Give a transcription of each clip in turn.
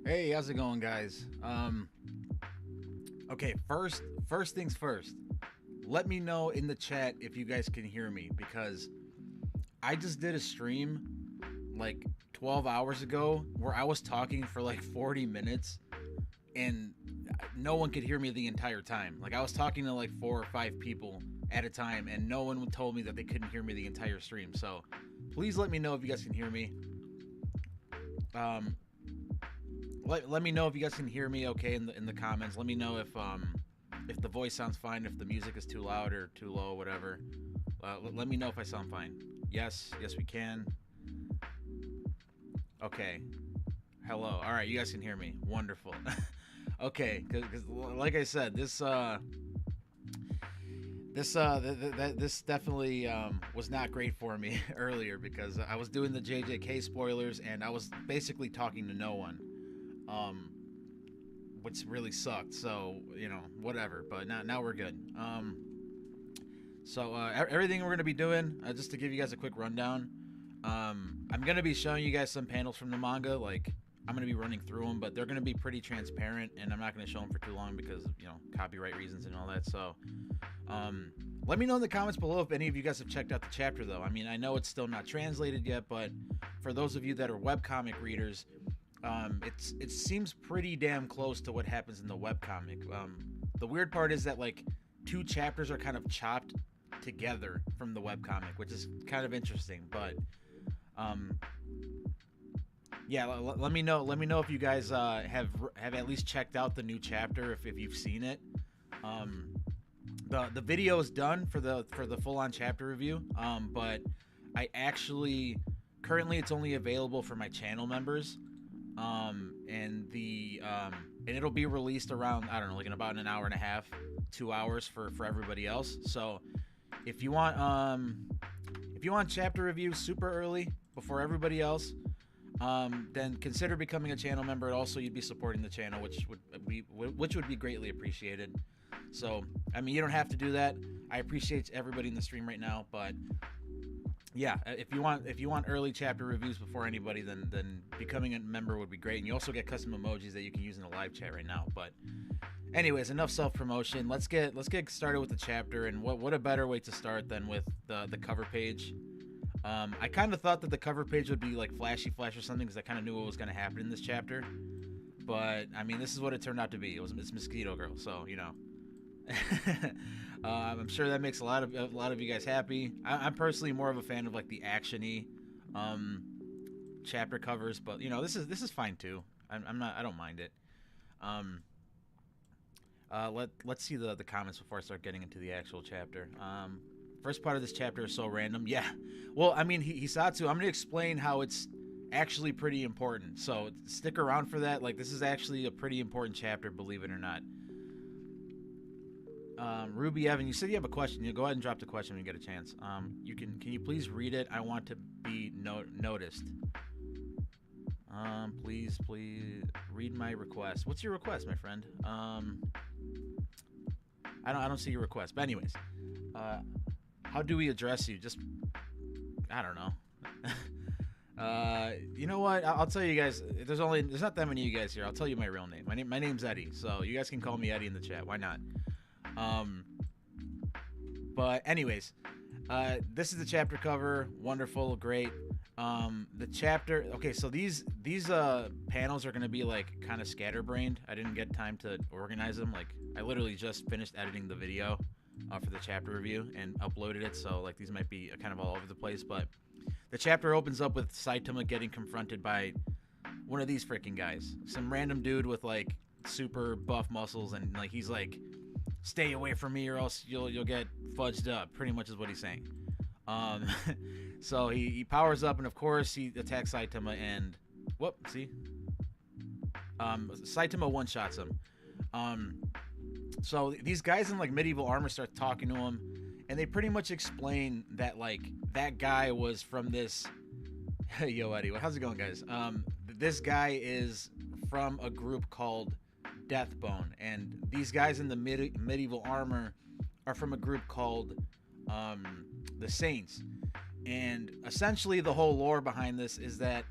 Hey, how's it going, guys? Okay, first things first. Let me know in the chat if you guys can hear me because I just did a stream like 12 hours ago where I was talking for like 40 minutes and no one could hear me the entire time. Like I was talking to like 4 or 5 people at a time and no one told me that they couldn't hear me the entire stream. So, please let me know if you guys can hear me. Um, let me know if you guys can hear me okay in the comments. Let me know if the voice sounds fine, if the music is too loud or too low, whatever. Let me know if I sound fine. Yes, we can. Okay. Hello. All right, you guys can hear me. Wonderful. Okay, because like I said, this definitely was not great for me earlier because I was doing the JJK spoilers and I was basically talking to no one. Um, which really sucked. So whatever. But now we're good. Everything we're gonna be doing, just to give you guys a quick rundown. I'm gonna be showing you guys some panels from the manga. Like I'm gonna be running through them, but they're gonna be pretty transparent, and I'm not gonna show them for too long because copyright reasons and all that. So, um, let me know in the comments below if any of you guys have checked out the chapter, though. I mean, I know it's still not translated yet, but for those of you that are webcomic readers, it seems pretty damn close to what happens in the webcomic. The weird part is that like two chapters are kind of chopped together from the webcomic, which is kind of interesting. But um, yeah, let me know. Let me know if you guys have at least checked out the new chapter if you've seen it. Um, the video is done for the full on chapter review. But I actually currently it's only available for my channel members. And it'll be released around I don't know like in about an hour and a half, 2 hours for everybody else. So if you want chapter reviews super early before everybody else, then consider becoming a channel member. Also, you'd be supporting the channel, which would be greatly appreciated. So, I mean, you don't have to do that. I appreciate everybody in the stream right now, but yeah, if you want early chapter reviews before anybody, then becoming a member would be great. And you also get custom emojis that you can use in the live chat right now. But anyways, enough self promotion. Let's get started with the chapter. And what a better way to start than with the cover page. I kind of thought that the cover page would be like flashy flash or something because I kind of knew what was going to happen in this chapter. But I mean, this is what it turned out to be. It's Mosquito Girl, so I'm sure that makes a lot of you guys happy. I'm personally more of a fan of like the actiony chapter covers, but this is fine too. I don't mind it. Um, let's see the comments before I start getting into the actual chapter. First part of this chapter is so random. Yeah, well, I mean, Hisatsu. I'm gonna explain how it's actually pretty important. So stick around for that. Like this is actually a pretty important chapter, believe it or not. Ruby Evan, you said you have a question. You go ahead and drop the question when you get a chance. Can you please read it? I want to be noticed. Please read my request. What's your request, my friend? I don't see your request. But anyways, how do we address you? Just I don't know. You know what? I'll tell you guys. There's not that many of you guys here. I'll tell you my real name. My name's Eddie. So you guys can call me Eddie in the chat. Why not? But anyways, this is the chapter cover. Wonderful, great. The chapter. Okay, so these panels are gonna be like kind of scatterbrained. I didn't get time to organize them. Like I literally just finished editing the video for the chapter review and uploaded it. So like these might be kind of all over the place. But the chapter opens up with Saitama getting confronted by one of these freaking guys, some random dude with like super buff muscles, and like he's like, stay away from me or else you'll get fudged up, pretty much is what he's saying. So he powers up and of course he attacks Saitama and Saitama one shots him. So these guys in like medieval armor start talking to him and they pretty much explain that like that guy was from this yo Eddie, how's it going, guys? This guy is from a group called Deathbone, and these guys in the medieval armor are from a group called the Saints. And essentially the whole lore behind this is that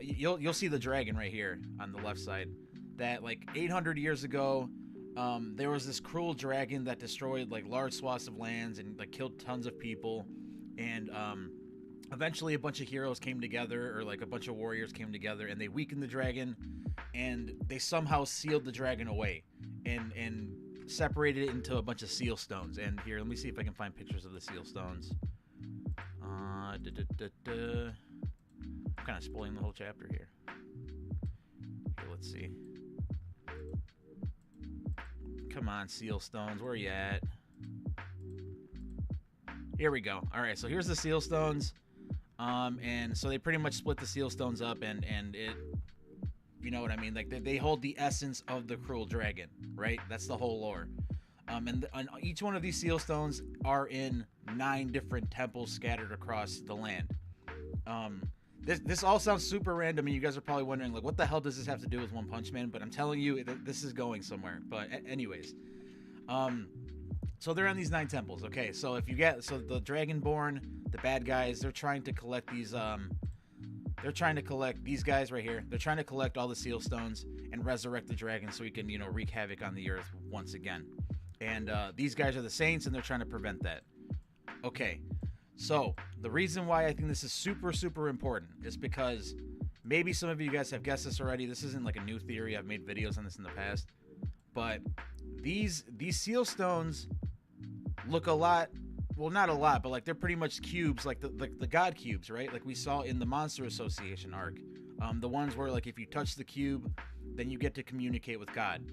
You'll see the dragon right here on the left side. That like 800 years ago, there was this cruel dragon that destroyed like large swaths of lands and like killed tons of people, and eventually a bunch of heroes came together, or like a bunch of warriors came together, and they weakened the dragon, and they somehow sealed the dragon away, and separated it into a bunch of seal stones. And here, let me see if I can find pictures of the seal stones. I'm kind of spoiling the whole chapter here. Here, let's see. Come on, seal stones, where are you at? Here we go. All right, so here's the seal stones. And so they pretty much split the seal stones up, and it, you know what I mean? Like they hold the essence of the cruel dragon, right? That's the whole lore. And each one of these seal stones are in 9 different temples scattered across the land. This all sounds super random, and you guys are probably wondering, like, what the hell does this have to do with One Punch Man? But I'm telling you, this is going somewhere. But anyways, so they're on these 9 temples. Okay, so if you get, so the Dragonborn, the bad guys, they're trying to collect these. They're trying to collect these guys right here. They're trying to collect all the seal stones and resurrect the dragon so he can, you know, wreak havoc on the earth once again. And these guys are the saints, and they're trying to prevent that. Okay. So, the reason why I think this is super, super important is because maybe some of you guys have guessed this already. This isn't like a new theory. I've made videos on this in the past. But these seal stones look a lot, well, not a lot, but like they're pretty much cubes, like the god cubes, right? Like we saw in the Monster Association arc. The ones where like if you touch the cube, then you get to communicate with God.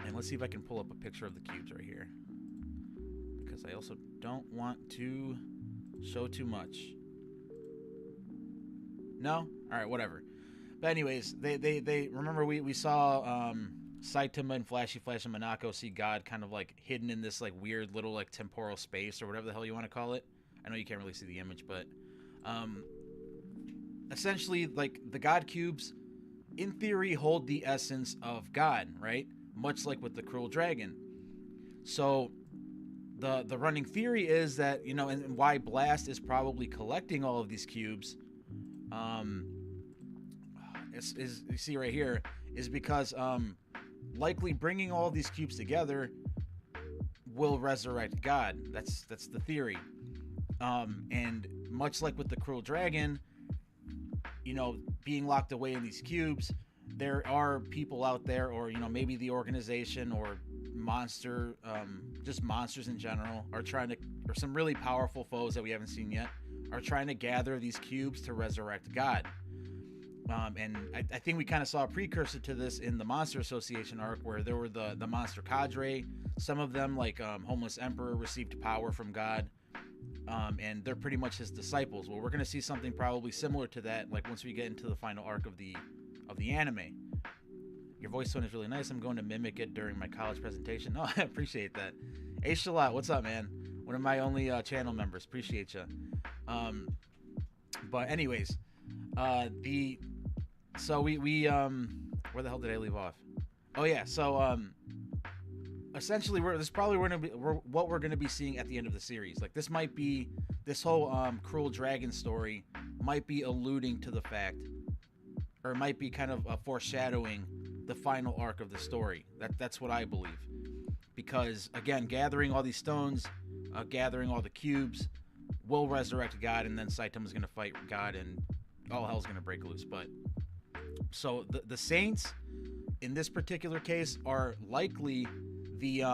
And let's see if I can pull up a picture of the cubes right here, because I also don't want to show too much. No? Alright, whatever. But anyways, they remember we saw Saitama and Flashy Flash and Monaco see God kind of like hidden in this like weird little like temporal space, or whatever the hell you want to call it. I know you can't really see the image, but essentially like the God cubes in theory hold the essence of God, right? Much like with the cruel dragon. So the running theory is that, you know, and why Blast is probably collecting all of these cubes, is you see right here, is because likely bringing all of these cubes together will resurrect God. That's the theory. And much like with the cruel dragon, you know, being locked away in these cubes, there are people out there, or, you know, maybe the organization or just monsters in general are trying to, or some really powerful foes that we haven't seen yet, are trying to gather these cubes to resurrect God. And I think we kind of saw a precursor to this in the Monster Association arc, where there were the monster cadre. Some of them, like Homeless Emperor, received power from God, and they're pretty much his disciples. Well, we're going to see something probably similar to that, like once we get into the final arc of the anime. Your voice tone is really nice. I'm going to mimic it during my college presentation. Oh, I appreciate that. Hey, Shalat, what's up, man? One of my only channel members. Appreciate you. But anyways, so we where the hell did I leave off? Oh yeah, so essentially what we're gonna be seeing at the end of the series. Like this whole cruel dragon story might be alluding to the fact, or might be kind of foreshadowing the final arc of the story. That's what I believe, because again, gathering all these stones, gathering all the cubes will resurrect God, and then Saitama's gonna fight God, and all hell's gonna break loose. But so the saints in this particular case are likely the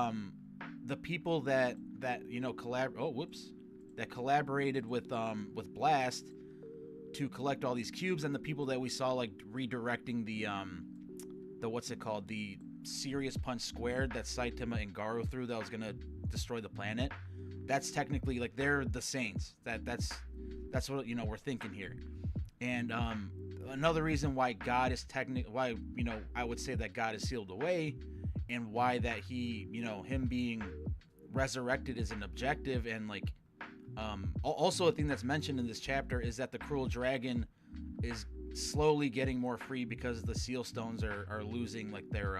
people that you know that collaborated with Blast to collect all these cubes, and the people that we saw like redirecting the what's it called, the Serious Punch Squared that Saitama and Garou threw that was gonna destroy the planet. That's technically like they're the saints. That's what, you know, we're thinking here. And another reason why God is why, you know, I would say that God is sealed away, and why that he, you know, him being resurrected is an objective, and like also a thing that's mentioned in this chapter is that the cruel dragon is slowly getting more free because the seal stones are losing like their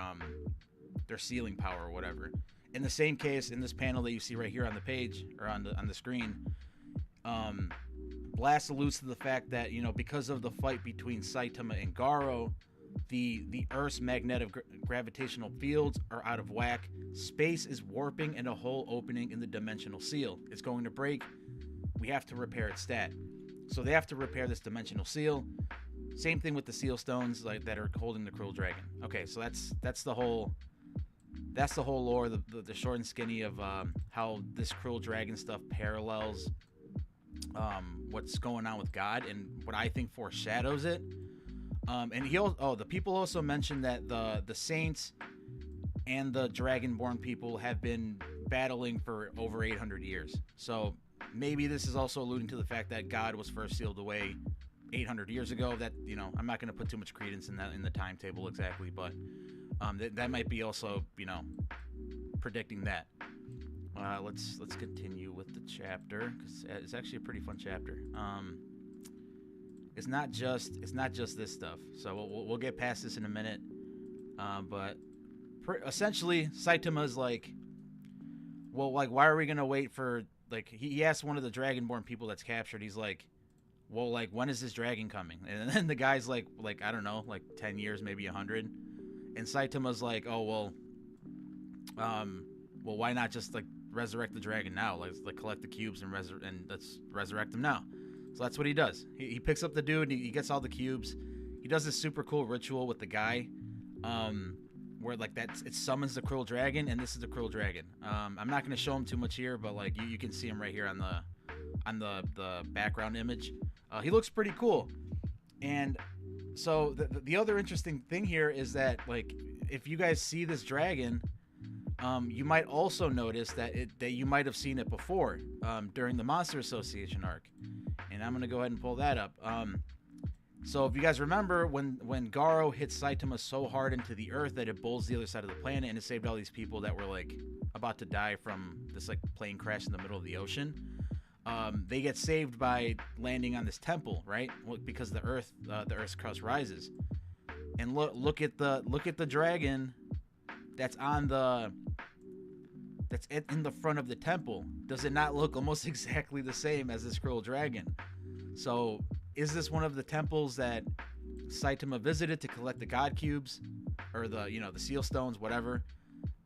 sealing power or whatever. In the same case, in this panel that you see right here on the page, or on the screen, Blast alludes to the fact that, you know, because of the fight between Saitama and Garo, the Earth's magnetic gravitational fields are out of whack. Space is warping and a hole opening in the dimensional seal. It's going to break. We have to repair its stat. So they have to repair this dimensional seal. Same thing with the seal stones like that are holding the Cruel Dragon. Okay, so that's the whole lore, the short and skinny of how this Cruel Dragon stuff parallels what's going on with God and what I think foreshadows it. And the people also mentioned that the Saints and the Dragonborn people have been battling for over 800 years. So maybe this is also alluding to the fact that God was first sealed away 800 years ago. That, you know, I'm not going to put too much credence in that in the timetable exactly, but that might be also, you know, predicting that. Let's continue with the chapter because it's actually a pretty fun chapter. It's not just this stuff. So we'll get past this in a minute. But essentially, Saitama is like, well, like, why are we gonna wait for, like, he asked one of the Dragonborn people that's captured. He's like, well, like, when is this dragon coming? And then the guy's like I don't know, like 10 years, maybe 100. And Saitama's like, oh well, why not just like resurrect the dragon now? Like collect the cubes and let's resurrect him now. So that's what he does. He picks up the dude. He gets all the cubes. He does this super cool ritual with the guy, where like it summons the Cruel Dragon, and this is the Cruel Dragon. I'm not gonna show him too much here, but like you can see him right here on the background image. He looks pretty cool. And so the other interesting thing here is that, like, if you guys see this dragon, you might also notice that you might have seen it before during the Monster Association arc. And I'm gonna go ahead and pull that up. So if you guys remember when Garo hit Saitama so hard into the earth that it bulls the other side of the planet and it saved all these people that were like about to die from this like plane crash in the middle of the ocean, they get saved by landing on this temple, right? Because the Earth's crust rises. And look at the dragon that's in the front of the temple. Does it not look almost exactly the same as this Cruel Dragon? So is this one of the temples that Saitama visited to collect the God Cubes or the seal stones, whatever?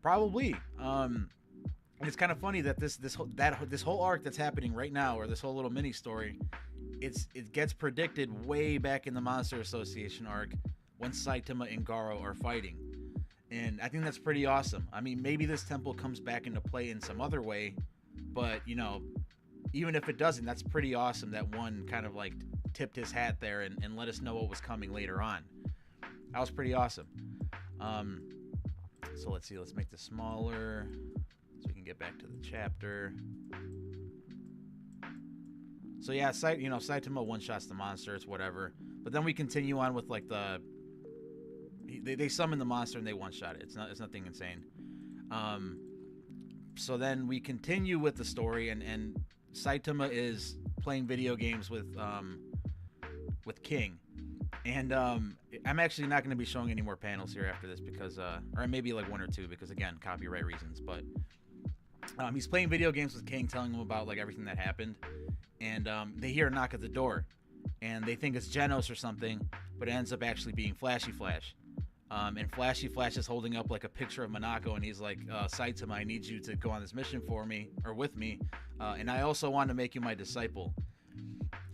Probably. And it's kind of funny that this whole arc that's happening right now, or this whole little mini story, it gets predicted way back in the Monster Association arc when Saitama and Garo are fighting. And I think that's pretty awesome. I mean, maybe this temple comes back into play in some other way, but, you know, even if it doesn't, that's pretty awesome that one kind of like tipped his hat there and let us know what was coming later on. That was pretty awesome. So let's see, let's make this smaller so we can get back to the chapter. So yeah, Saitama one-shots the monsters, whatever. But then we continue on with like they summon the monster and they one-shot it. It's nothing insane. So then we continue with the story, and Saitama is playing video games with King. And I'm actually not going to be showing any more panels here after this because, or maybe like one or two, because again, copyright reasons. But he's playing video games with King, telling him about like everything that happened. And they hear a knock at the door, and they think it's Genos or something, but it ends up actually being Flashy Flash. And Flashy Flash is holding up like a picture of Monako, and he's like, Saitama, I need you to go on this mission for me, or with me, and I also want to make you my disciple.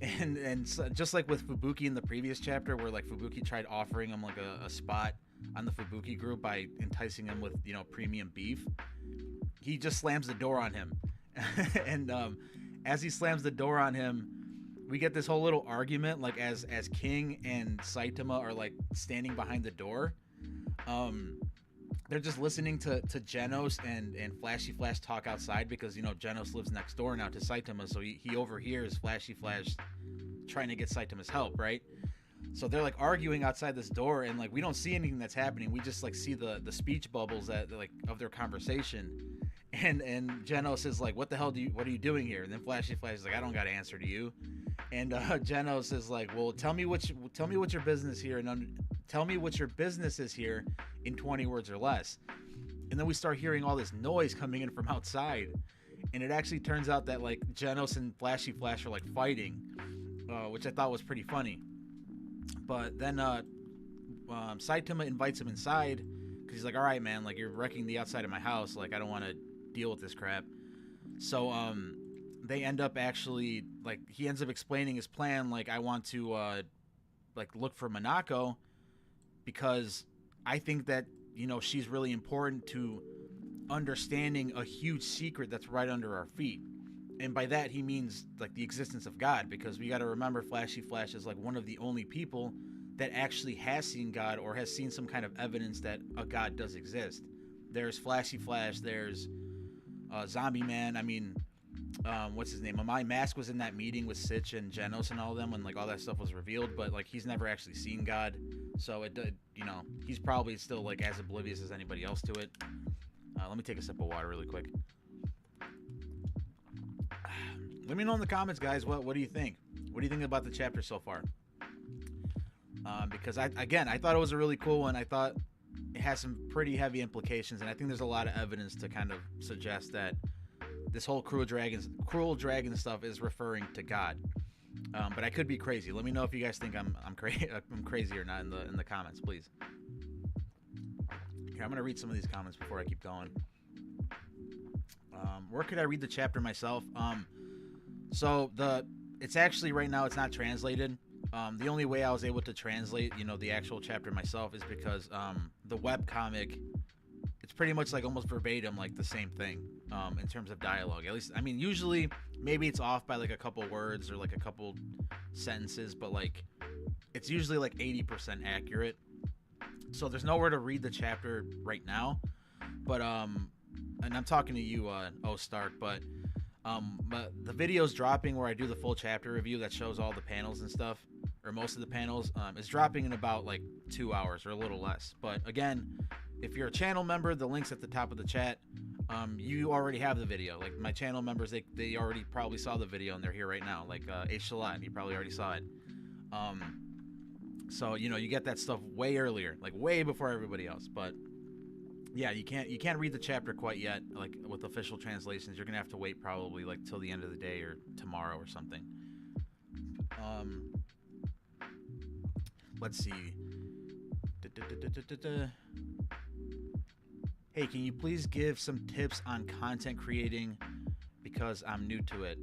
And so, just like with Fubuki in the previous chapter, where like Fubuki tried offering him like a spot on the Fubuki group by enticing him with, you know, premium beef, he just slams the door on him. And as he slams the door on him, we get this whole little argument, like as King and Saitama are like standing behind the door. They're just listening to Genos and Flashy Flash talk outside, because, you know, Genos lives next door now to Saitama, so he overhears Flashy Flash trying to get Saitama's help, right? So they're like arguing outside this door, and like we don't see anything that's happening. We just like see the speech bubbles that like of their conversation. And Genos is like, what are you doing here? And then Flashy Flash is like, I don't got to answer to you. And Genos is like, well, tell me what your business here, and tell me what your business is here in 20 words or less. And then we start hearing all this noise coming in from outside, and it actually turns out that like Genos and Flashy Flash are like fighting. which I thought was pretty funny. But then Saitama invites him inside because he's like, all right, man, like, you're wrecking the outside of my house. Like, I don't want to deal with this crap. So they end up actually, like, he ends up explaining his plan. Like, I want to like look for Minako because I think that, you know, she's really important to understanding a huge secret that's right under our feet. And by that he means like the existence of God, because we got to remember Flashy Flash is like one of the only people that actually has seen God or has seen some kind of evidence that a God does exist. There's Flashy Flash, there's Zombie Man. I mean, what's his name? My Mask was in that meeting with Sitch and Genos and all of them when like all that stuff was revealed, but like he's never actually seen God, so it, you know, he's probably still like as oblivious as anybody else to it. Let me take a sip of water really quick. Let me know in the comments, guys. What do you think? What do you think about the chapter so far? Because I thought it was a really cool one. I thought it has some pretty heavy implications, and I think there's a lot of evidence to kind of suggest that this whole cruel dragon stuff is referring to God. But I could be crazy. Let me know if you guys think I'm crazy or not in the comments, please. Here, I'm gonna read some of these comments before I keep going. Where could I read the chapter myself? So it's actually right now it's not translated. The only way I was able to translate, you know, the actual chapter myself is because the webcomic, it's pretty much like almost verbatim like the same thing in terms of dialogue. At least, I mean, usually maybe it's off by like a couple words or like a couple sentences, but like it's usually like 80% accurate. So there's nowhere to read the chapter right now. But and I'm talking to you, O Stark, but the video's dropping where I do the full chapter review that shows all the panels and stuff, or most of the panels, is dropping in about like 2 hours or a little less. But again, if you're a channel member, the link's at the top of the chat. You already have the video. Like my channel members, they already probably saw the video and they're here right now. Like H Shalat, you probably already saw it. So you know, you get that stuff way earlier, like way before everybody else. But yeah, you can't read the chapter quite yet, like with official translations. You're gonna have to wait probably like till the end of the day or tomorrow or something. Let's see. Hey, can you please give some tips on content creating because I'm new to it?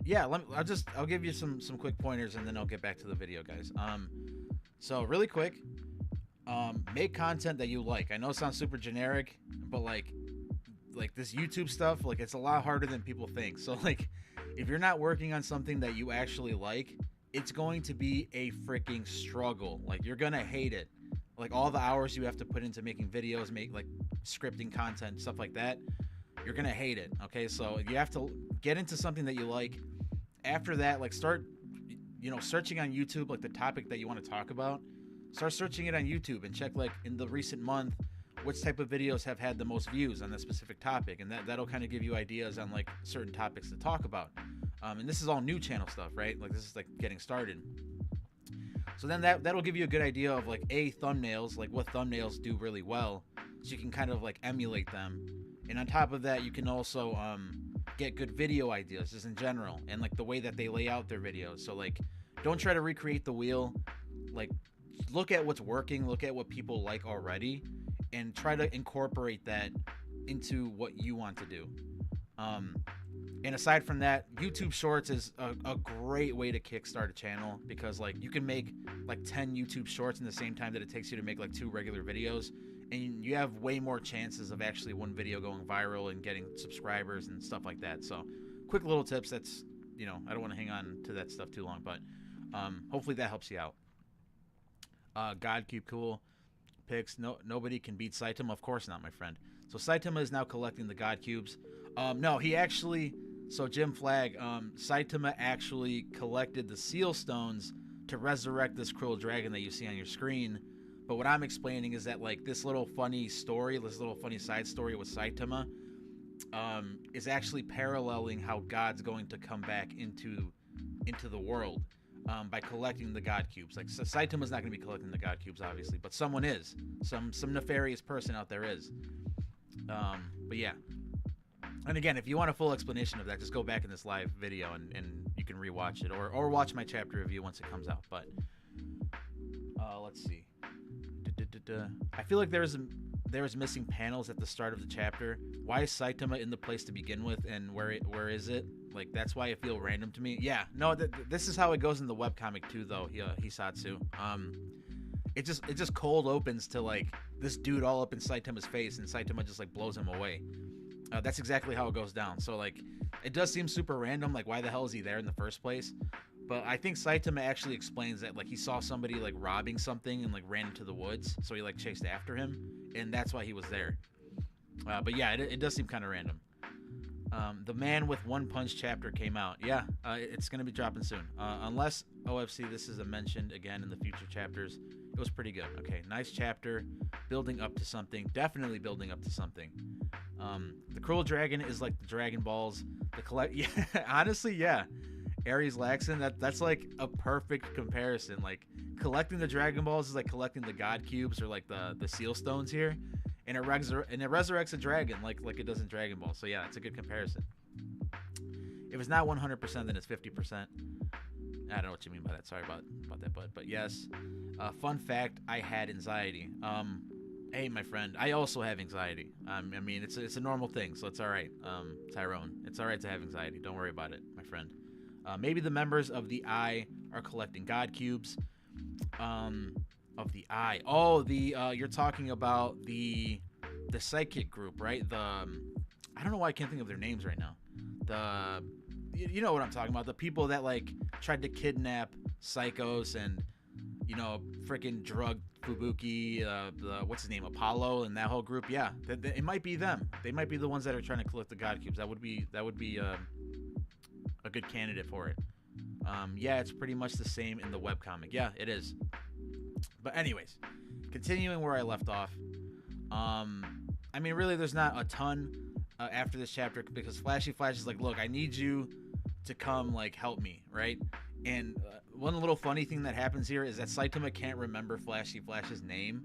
Yeah, I'll give you some quick pointers and then I'll get back to the video, guys. So really quick, make content that you like. I know it sounds super generic, but like this YouTube stuff, like it's a lot harder than people think. So like if you're not working on something that you actually like, it's going to be a freaking struggle. Like you're gonna hate it. Like all the hours you have to put into making videos, make like scripting content, stuff like that, you're gonna hate it. Okay, so you have to get into something that you like. After that, like start, you know, searching on YouTube, like the topic that you want to talk about. Start searching it on YouTube and check like in the recent month which type of videos have had the most views on that specific topic, and that'll kind of give you ideas on like certain topics to talk about. And this is all new channel stuff, right? Like this is like getting started. So then that'll give you a good idea of like thumbnails, like what thumbnails do really well, so you can kind of like emulate them. And on top of that, you can also get good video ideas just in general, and like the way that they lay out their videos. So like don't try to recreate the wheel. Like look at what's working, look at what people like already, and try to incorporate that into what you want to do. And aside from that, YouTube Shorts is a great way to kickstart a channel, because like you can make like 10 YouTube Shorts in the same time that it takes you to make like 2 regular videos, and you have way more chances of actually one video going viral and getting subscribers and stuff like that. So quick little tips. That's, you know, I don't want to hang on to that stuff too long, but hopefully that helps you out. God Cube Cool picks, nobody can beat Saitama. Of course not, my friend. So Saitama is now collecting the God Cubes. No, he actually, so Jim Flag, Saitama actually collected the seal stones to resurrect this cruel dragon that you see on your screen. But what I'm explaining is that like this little funny story, this little funny side story with Saitama is actually paralleling how God's going to come back into the world by collecting the God Cubes. Like so Saitama's not going to be collecting the God Cubes, obviously, but someone is. Some nefarious person out there is. But yeah. And again, if you want a full explanation of that, just go back in this live video and you can rewatch it or watch my chapter review once it comes out. But let's see. I feel like there was missing panels at the start of the chapter. Why is Saitama in the place to begin with, and where is it? Like, that's why it feel random to me. Yeah, no, this is how it goes in the webcomic too, though. Hisatsu. It just cold opens to like this dude all up in Saitama's face, and Saitama just like blows him away. That's exactly how it goes down. So like, it does seem super random. Like, why the hell is he there in the first place? But I think Saitama actually explains that like he saw somebody like robbing something and like ran into the woods, so he like chased after him, and that's why he was there. But yeah, it does seem kind of random. The Man with One Punch chapter came out. Yeah, it's gonna be dropping soon. Unless OFC, this is mentioned again in the future chapters. It was pretty good. Okay, nice chapter, building up to something. Definitely building up to something. The Cruel Dragon is like the Dragon Balls. Yeah, honestly, yeah. Ares Laxon, that's like a perfect comparison. Like, collecting the Dragon Balls is like collecting the God Cubes or like the Seal Stones here, and it resurrects a dragon like it does in Dragon Ball. So yeah, it's a good comparison. If it's not 100%, then it's 50%. I don't know what you mean by that. Sorry about that, but yes. Fun fact: I had anxiety. Hey, my friend, I also have anxiety. I mean, it's a normal thing, so it's all right. Tyrone, it's all right to have anxiety. Don't worry about it, my friend. Maybe the members of the Eye are collecting God Cubes. Of the Eye. Oh, you're talking about the psychic group, right? I don't know why I can't think of their names right now. You know what I'm talking about. The people that like tried to kidnap Psychos and freaking drug Fubuki, what's his name, Apollo, and that whole group. Yeah, it might be them. They might be the ones that are trying to collect the God Cubes. That would be a good candidate for it. Yeah, it's pretty much the same in the webcomic. Yeah, it is. But anyways, continuing where I left off. I mean, really, there's not a ton after this chapter, because Flashy Flash is like, look, I need you to come like help me, right? And one little funny thing that happens here is that Saitama can't remember Flashy Flash's name.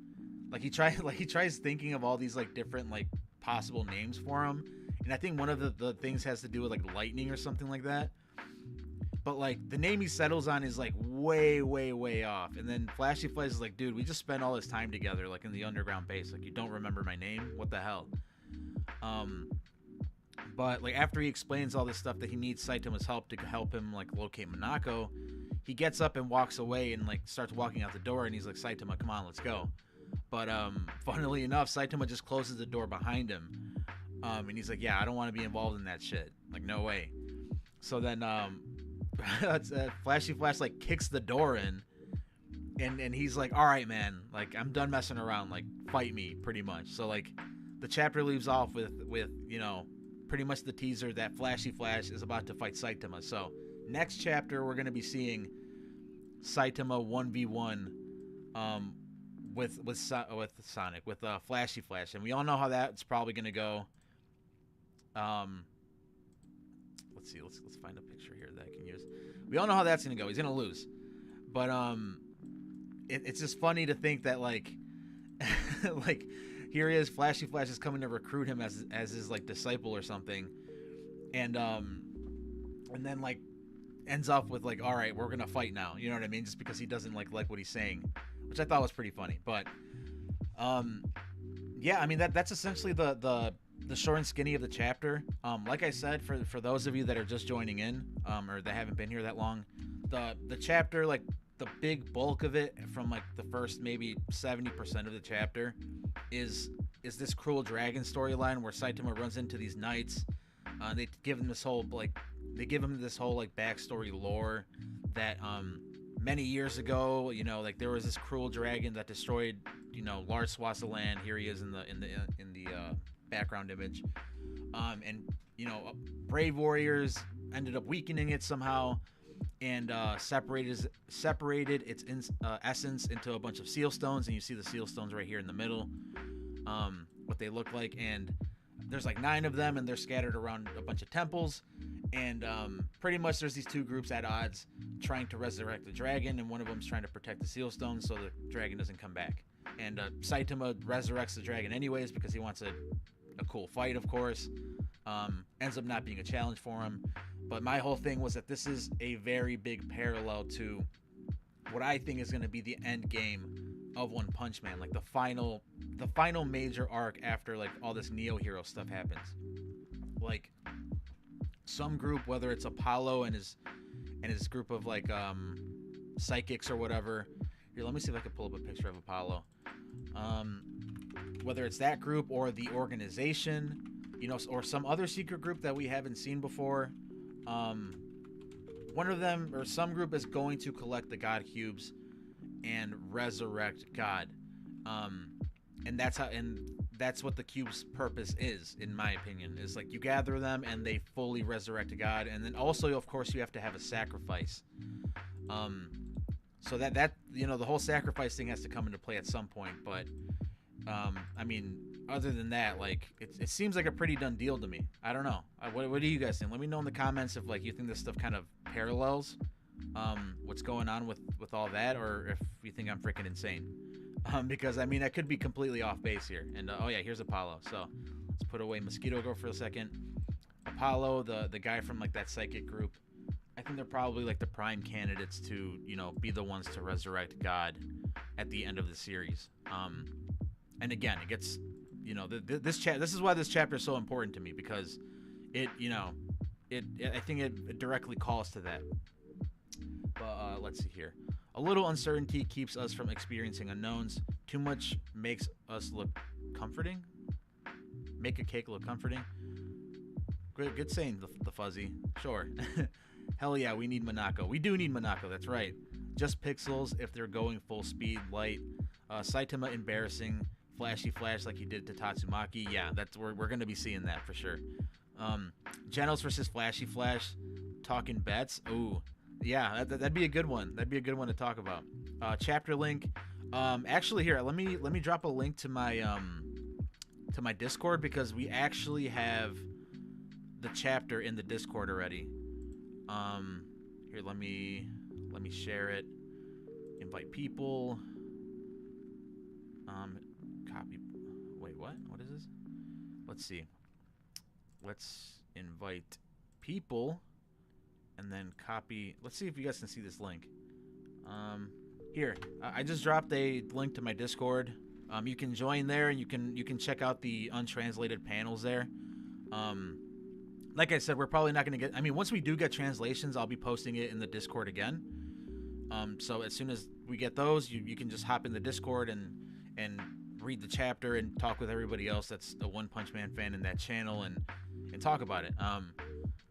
Like, he tries thinking of all these like different like possible names for him, and I think one of the things has to do with like lightning or something like that. But like, the name he settles on is like way off. And then Flashy Flash is like, dude, we just spent all this time together like in the underground base. Like, you don't remember my name? What the hell? But like, after he explains all this stuff that he needs Saitama's help to help him like locate Monako, he gets up and walks away and like starts walking out the door, and he's like, Saitama, come on, let's go. But funnily enough, Saitama just closes the door behind him. And he's like, yeah, I don't want to be involved in that shit. Like, no way. So then Flashy Flash like kicks the door in, and he's like, all right, man, like, I'm done messing around, like, fight me, pretty much. So like, the chapter leaves off with pretty much the teaser that Flashy Flash is about to fight Saitama. So next chapter, we're going to be seeing Saitama 1v1 with Sonic, with Flashy Flash, and we all know how that's probably going to go. Let's see. Let's find a picture here that I can use. We all know how that's gonna go. He's gonna lose, but it's just funny to think that like, like, here he is. Flashy Flash is coming to recruit him as his like disciple or something, and then like ends up with like, all right, we're gonna fight now. You know what I mean? Just because he doesn't like what he's saying, which I thought was pretty funny. But yeah, I mean that's essentially the short and skinny of the chapter. Like I said, for those of you that are just joining in, or that haven't been here that long, the chapter, like the big bulk of it, from like the first maybe 70% of the chapter, is this Cruel Dragon storyline where Saitama runs into these knights. They give him this whole backstory lore that many years ago, like there was this cruel dragon that destroyed large swaths of land. Here he is in the background image, and brave warriors ended up weakening it somehow, and separated its essence into a bunch of seal stones. And you see the seal stones right here in the middle, what they look like, and there's like 9 of them, and they're scattered around a bunch of temples. And pretty much there's these two groups at odds trying to resurrect the dragon, and one of them's trying to protect the seal stones so the dragon doesn't come back. And Saitama resurrects the dragon anyways because he wants a cool fight, of course. Ends up not being a challenge for him, But my whole thing was that this is a very big parallel to what I think is going to be the end game of One Punch Man, like the final major arc after like all this Neo Hero stuff happens. Like some group, whether it's Apollo and his group of like psychics or whatever. Here, let me see if I can pull up a picture of Apollo. Whether it's that group or the organization, you know, or some other secret group that we haven't seen before. One of them or some group is going to collect the God Cubes and resurrect God. And that's what the cube's purpose is, in my opinion. Is like you gather them and they fully resurrect God, and then also, of course, you have to have a sacrifice. So that you know, the whole sacrifice thing has to come into play at some point. But I mean, other than that, like it seems like a pretty done deal to me. I don't know. What do you guys think? Let me know in the comments if like you think this stuff kind of parallels what's going on with all that, or if you think I'm freaking insane. Because I mean, I could be completely off base here. And oh yeah, here's Apollo. So let's put away Mosquito Girl for a second. Apollo, the guy from like that psychic group, I think they're probably like the prime candidates to, you know, be the ones to resurrect God at the end of the series. And again, it gets, you know, this is why this chapter is so important to me, because it, you know, I think it directly calls to that. But let's see here. A little uncertainty keeps us from experiencing unknowns. Too much makes us look comforting. Make a cake look comforting. Good saying, the fuzzy. Sure. Hell yeah, we need Monaco. We do need Monaco, that's right. Just pixels if they're going full speed, light. Saitama embarrassing. Flashy flash like he did to Tatsumaki. Yeah, we're going to be seeing that for sure. Genos versus Flashy Flash. Talking bets. Ooh. Yeah, that'd be a good one. That'd be a good one to talk about. Chapter link. Actually, here, let me drop a link to my Discord, because we actually have the chapter in the Discord already. Here, let me share it. Invite people. Copy. Wait, what? What is this? Let's see. Let's invite people. And then copy. Let's see if you guys can see this link. Here, I just dropped a link to my Discord. You can join there, and you can check out the untranslated panels there. Like I said, we're probably not going to get. I mean, once we do get translations, I'll be posting it in the Discord again. So as soon as we get those, you can just hop in the Discord and read the chapter and talk with everybody else that's a One Punch Man fan in that channel and talk about it.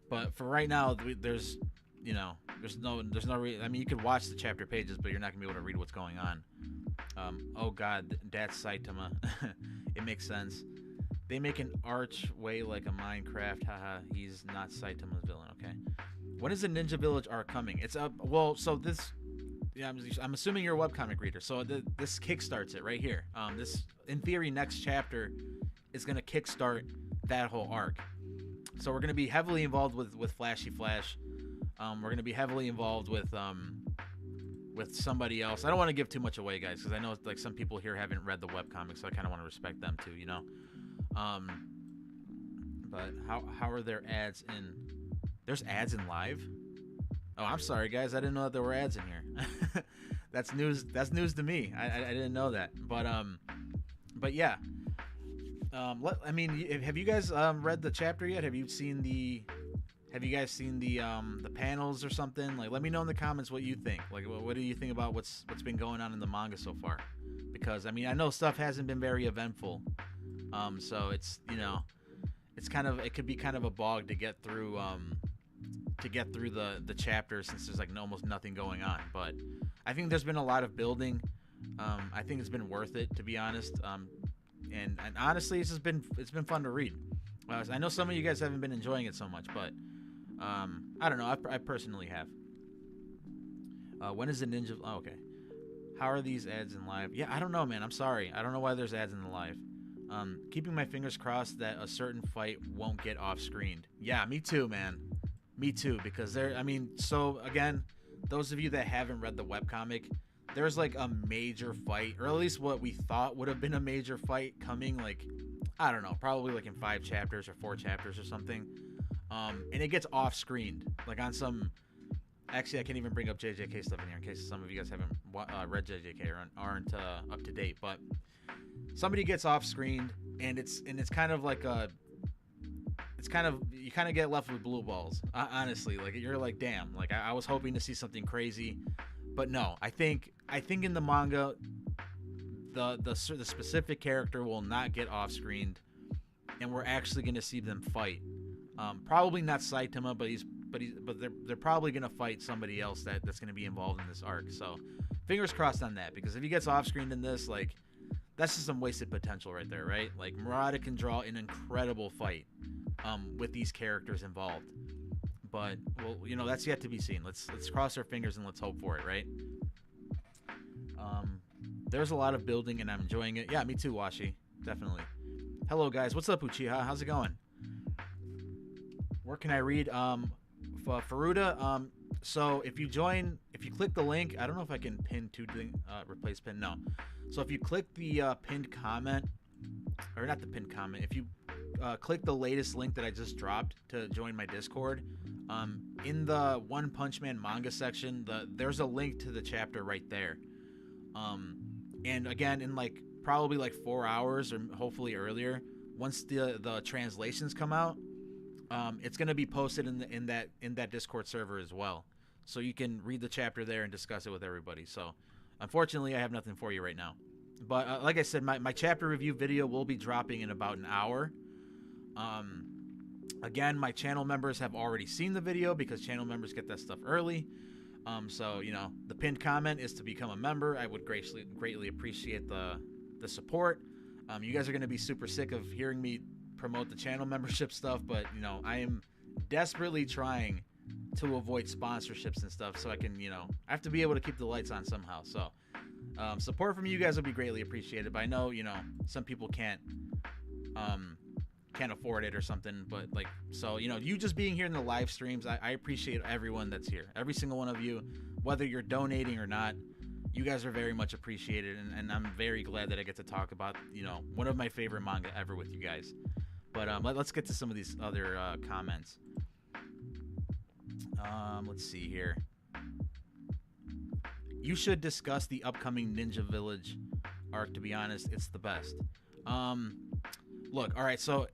But for right now, there's no I mean, you could watch the chapter pages, but you're not gonna be able to read what's going on. Oh God, that's Saitama. It makes sense. They make an archway like a Minecraft. Haha, he's not Saitama's villain. Okay. When is the Ninja Village arc coming? It's up. Well, so this. Yeah, I'm assuming you're a webcomic reader. So this kickstarts it right here. This, in theory, next chapter is gonna kickstart that whole arc. So we're gonna be heavily involved with Flashy Flash. We're gonna be heavily involved with somebody else. I don't want to give too much away, guys, because I know like some people here haven't read the webcomic, so I kind of want to respect them too, you know. But how are there ads in? There's ads in live. Oh, I'm sorry, guys. I didn't know that there were ads in here. That's news. That's news to me. I didn't know that. But yeah. I mean, have you guys read the chapter yet? Have you guys seen the panels or something? Like, let me know in the comments what you think. Like, what do you think about what's been going on in the manga so far? Because I mean, I know stuff hasn't been very eventful. So it's, you know, it could be kind of a bog to get through the chapter, since there's like almost nothing going on. But I think there's been a lot of building. I think it's been worth it, to be honest. And honestly, it's been fun to read. I know some of you guys haven't been enjoying it so much, but I don't know. I personally have. When is the Ninja? Oh, okay. How are these ads in live? Yeah, I don't know, man. I'm sorry. I don't know why there's ads in the live. Keeping my fingers crossed that a certain fight won't get off-screened. Yeah, me too, man. Me too, because I mean, so again, those of you that haven't read the webcomic, there's like a major fight, or at least what we thought would have been a major fight coming, like, I don't know, probably like in 5 chapters or 4 chapters or something. and it gets off screened, like on some. Actually, I can't even bring up JJK stuff in here in case some of you guys haven't read JJK or aren't up to date. But somebody gets off screened, and it's kind of like a. It's kind of, you kind of get left with blue balls. Honestly, like you're like, damn. Like I was hoping to see something crazy, but no. I think in the manga, the specific character will not get off screened, and we're actually gonna see them fight. Probably not Saitama, but they're probably gonna fight somebody else that's gonna be involved in this arc. So fingers crossed on that, because if he gets off screened in this, like that's just some wasted potential right there, right? Like Murata can draw an incredible fight with these characters involved, but well, you know, that's yet to be seen. Let's cross our fingers and let's hope for it, right? There's a lot of building and I'm enjoying it. Yeah, me too, Washi. Definitely. Hello guys, what's up, Uchiha? How's it going? Where can I read? Faruda, so if you click the link, I don't know if I can pin replace pin, no. So if you click the pinned comment, or not the pinned comment, if you click the latest link that I just dropped to join my Discord, in the One Punch Man manga section, there's a link to the chapter right there. And again, in like probably like 4 hours or hopefully earlier, once the translations come out, it's going to be posted in that Discord server as well, so you can read the chapter there and discuss it with everybody. So unfortunately I have nothing for you right now, but like I said, my chapter review video will be dropping in about an hour. Again, my channel members have already seen the video because channel members get that stuff early. So you know, the pinned comment is to become a member. I would greatly appreciate the support. You guys are going to be super sick of hearing me promote the channel membership stuff, but you know, I am desperately trying to avoid sponsorships and stuff, so I can, you know, I have to be able to keep the lights on somehow. So support from you guys would be greatly appreciated, but I know, you know, some people can't afford it or something, but like, so you know, you just being here in the live streams, I appreciate everyone that's here, every single one of you, whether you're donating or not. You guys are very much appreciated, and I'm very glad that I get to talk about, you know, one of my favorite manga ever with you guys. But let's get to some of these other comments. Let's see here. You should discuss the upcoming Ninja Village arc. To be honest, it's the best. Look, all right, so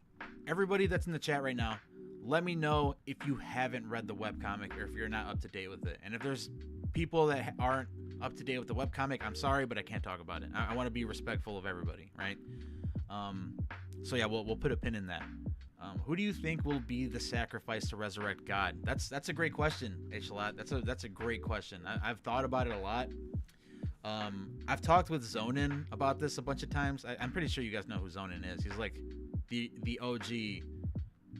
everybody that's in the chat right now, let me know if you haven't read the webcomic or if you're not up to date with it. And if there's people that aren't up to date with the webcomic, I'm sorry, but I can't talk about it. I want to be respectful of everybody, right? So yeah, we'll put a pin in that. Who do you think will be the sacrifice to resurrect God? That's a great question, H-Lot. That's a great question. I've thought about it a lot. I've talked with Zonin about this a bunch of times. I'm pretty sure you guys know who Zonin is. He's like the OG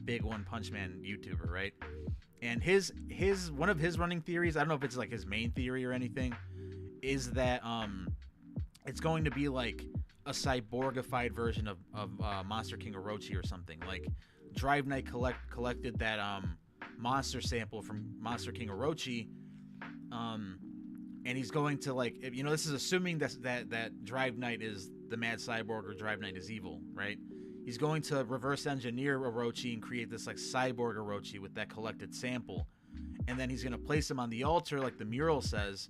big One Punch Man YouTuber, right? And his one of his running theories, I don't know if it's like his main theory or anything, is that it's going to be like a cyborgified version of Monster King Orochi or something. Like Drive Knight collected that monster sample from Monster King Orochi, and he's going to, like, you know, this is assuming that Drive Knight is the mad cyborg or Drive Knight is evil, right? He's going to reverse engineer Orochi and create this like cyborg Orochi with that collected sample, and then he's gonna place him on the altar, like the mural says,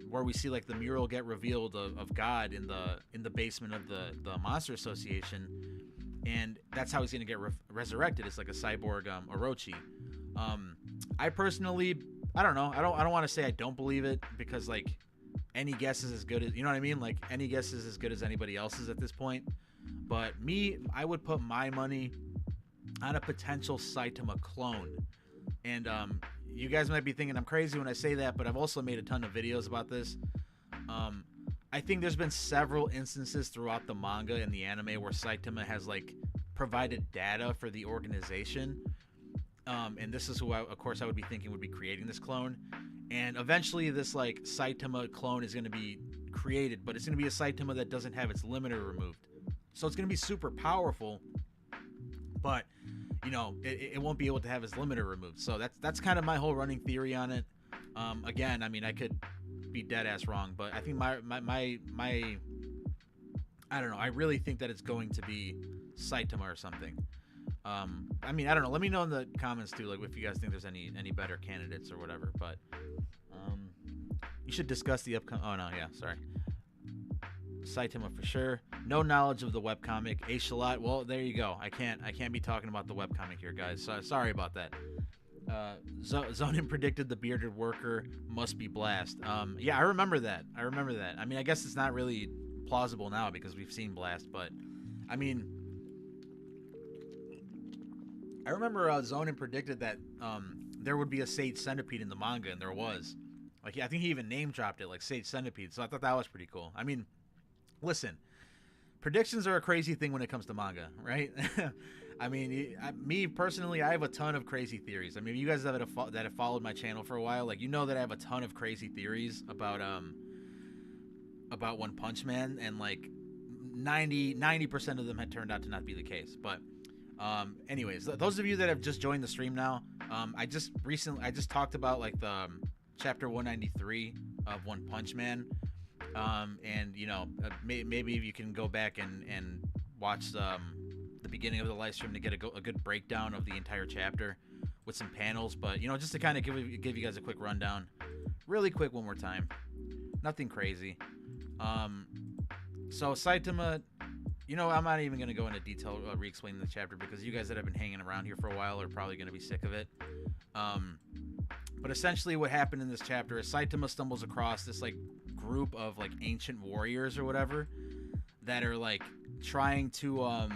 where we see like the mural get revealed of God in the basement of the Monster Association, and that's how he's gonna get resurrected. It's like a cyborg Orochi. I personally, I don't know. I don't want to say I don't believe it, because like any guess is as good as, you know what I mean? Like any guess is as good as anybody else's at this point. But me, I would put my money on a potential Saitama clone. And you guys might be thinking I'm crazy when I say that, but I've also made a ton of videos about this. I think there's been several instances throughout the manga and the anime where Saitama has like provided data for the organization. And this is who of course I would be thinking would be creating this clone. And eventually this like Saitama clone is going to be created, but it's going to be a Saitama that doesn't have its limiter removed. So it's going to be super powerful, but you know, it won't be able to have its limiter removed. So that's kind of my whole running theory on it. Again, I mean, I could be dead ass wrong, but I think my I don't know. I really think that it's going to be Saitama or something. I mean, I don't know. Let me know in the comments too, like if you guys think there's any better candidates or whatever. But you should discuss the upcoming. Oh no, yeah, sorry. Saitama for sure. No knowledge of the webcomic. A Shalat. Well, there you go. I can't be talking about the webcomic here, guys. So, sorry about that. Zonin predicted the bearded worker must be Blast. Yeah, I remember that. I mean, I guess it's not really plausible now because we've seen Blast, but I mean, I remember Zonin predicted that there would be a Sage Centipede in the manga, and there was. Like, I think he even name dropped it, like Sage Centipede. So I thought that was pretty cool. I mean, listen, predictions are a crazy thing when it comes to manga, right? I mean, me personally, I have a ton of crazy theories. I mean, you guys that have followed my channel for a while, like, you know that I have a ton of crazy theories about One Punch Man, and like 90% of them had turned out to not be the case. But anyways, those of you that have just joined the stream now, I just talked about like the chapter 193 of One Punch Man. And you know, maybe you can go back and watch the beginning of the live stream to get a good breakdown of the entire chapter with some panels. But you know, just to kind of give you guys a quick rundown, really quick one more time, nothing crazy. So Saitama, you know, I'm not even gonna go into detail re-explaining the chapter because you guys that have been hanging around here for a while are probably gonna be sick of it. But essentially what happened in this chapter is Saitama stumbles across this like group of like ancient warriors or whatever that are like trying to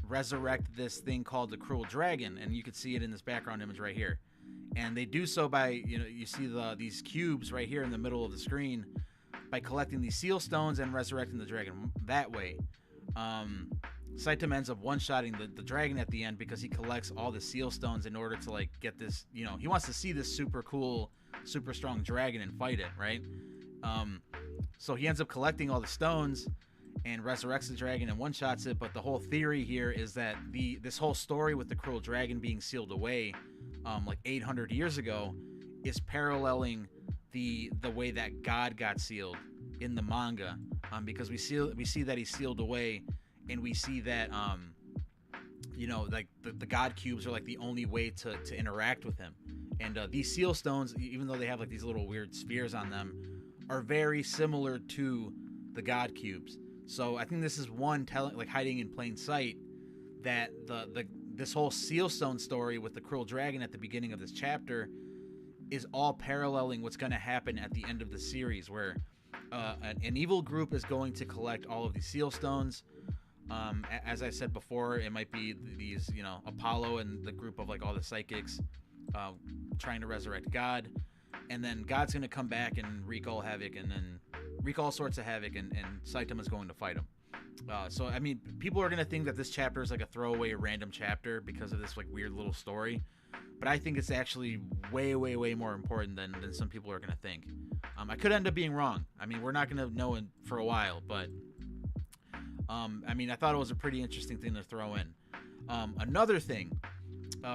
resurrect this thing called the Cruel Dragon, and you can see it in this background image right here. And they do so by, you know, you see these cubes right here in the middle of the screen, by collecting these seal stones and resurrecting the dragon that way. Saitama ends up one-shotting the dragon at the end because he collects all the seal stones in order to like get this, you know, he wants to see this super cool, super strong dragon and fight it, right? So he ends up collecting all the stones and resurrects the dragon and one-shots it. But the whole theory here is that this whole story with the Cruel Dragon being sealed away like 800 years ago is paralleling the way that God got sealed in the manga, because we see that he's sealed away. And we see that, you know, like the God cubes are like the only way to interact with him. And these seal stones, even though they have like these little weird spheres on them, are very similar to the God cubes. So I think this is one like hiding in plain sight that this whole seal stone story with the Cruel Dragon at the beginning of this chapter is all paralleling what's going to happen at the end of the series, where an evil group is going to collect all of these seal stones. As I said before, it might be these, you know, Apollo and the group of like all the psychics trying to resurrect God, and then God's gonna come back and wreak all sorts of havoc, and Saitama's going to fight him. So I mean, people are gonna think that this chapter is like a throwaway random chapter because of this like weird little story, but I think it's actually way more important than some people are gonna think. I could end up being wrong. I mean, we're not gonna know for a while, but I mean, I thought it was a pretty interesting thing to throw in. Another thing,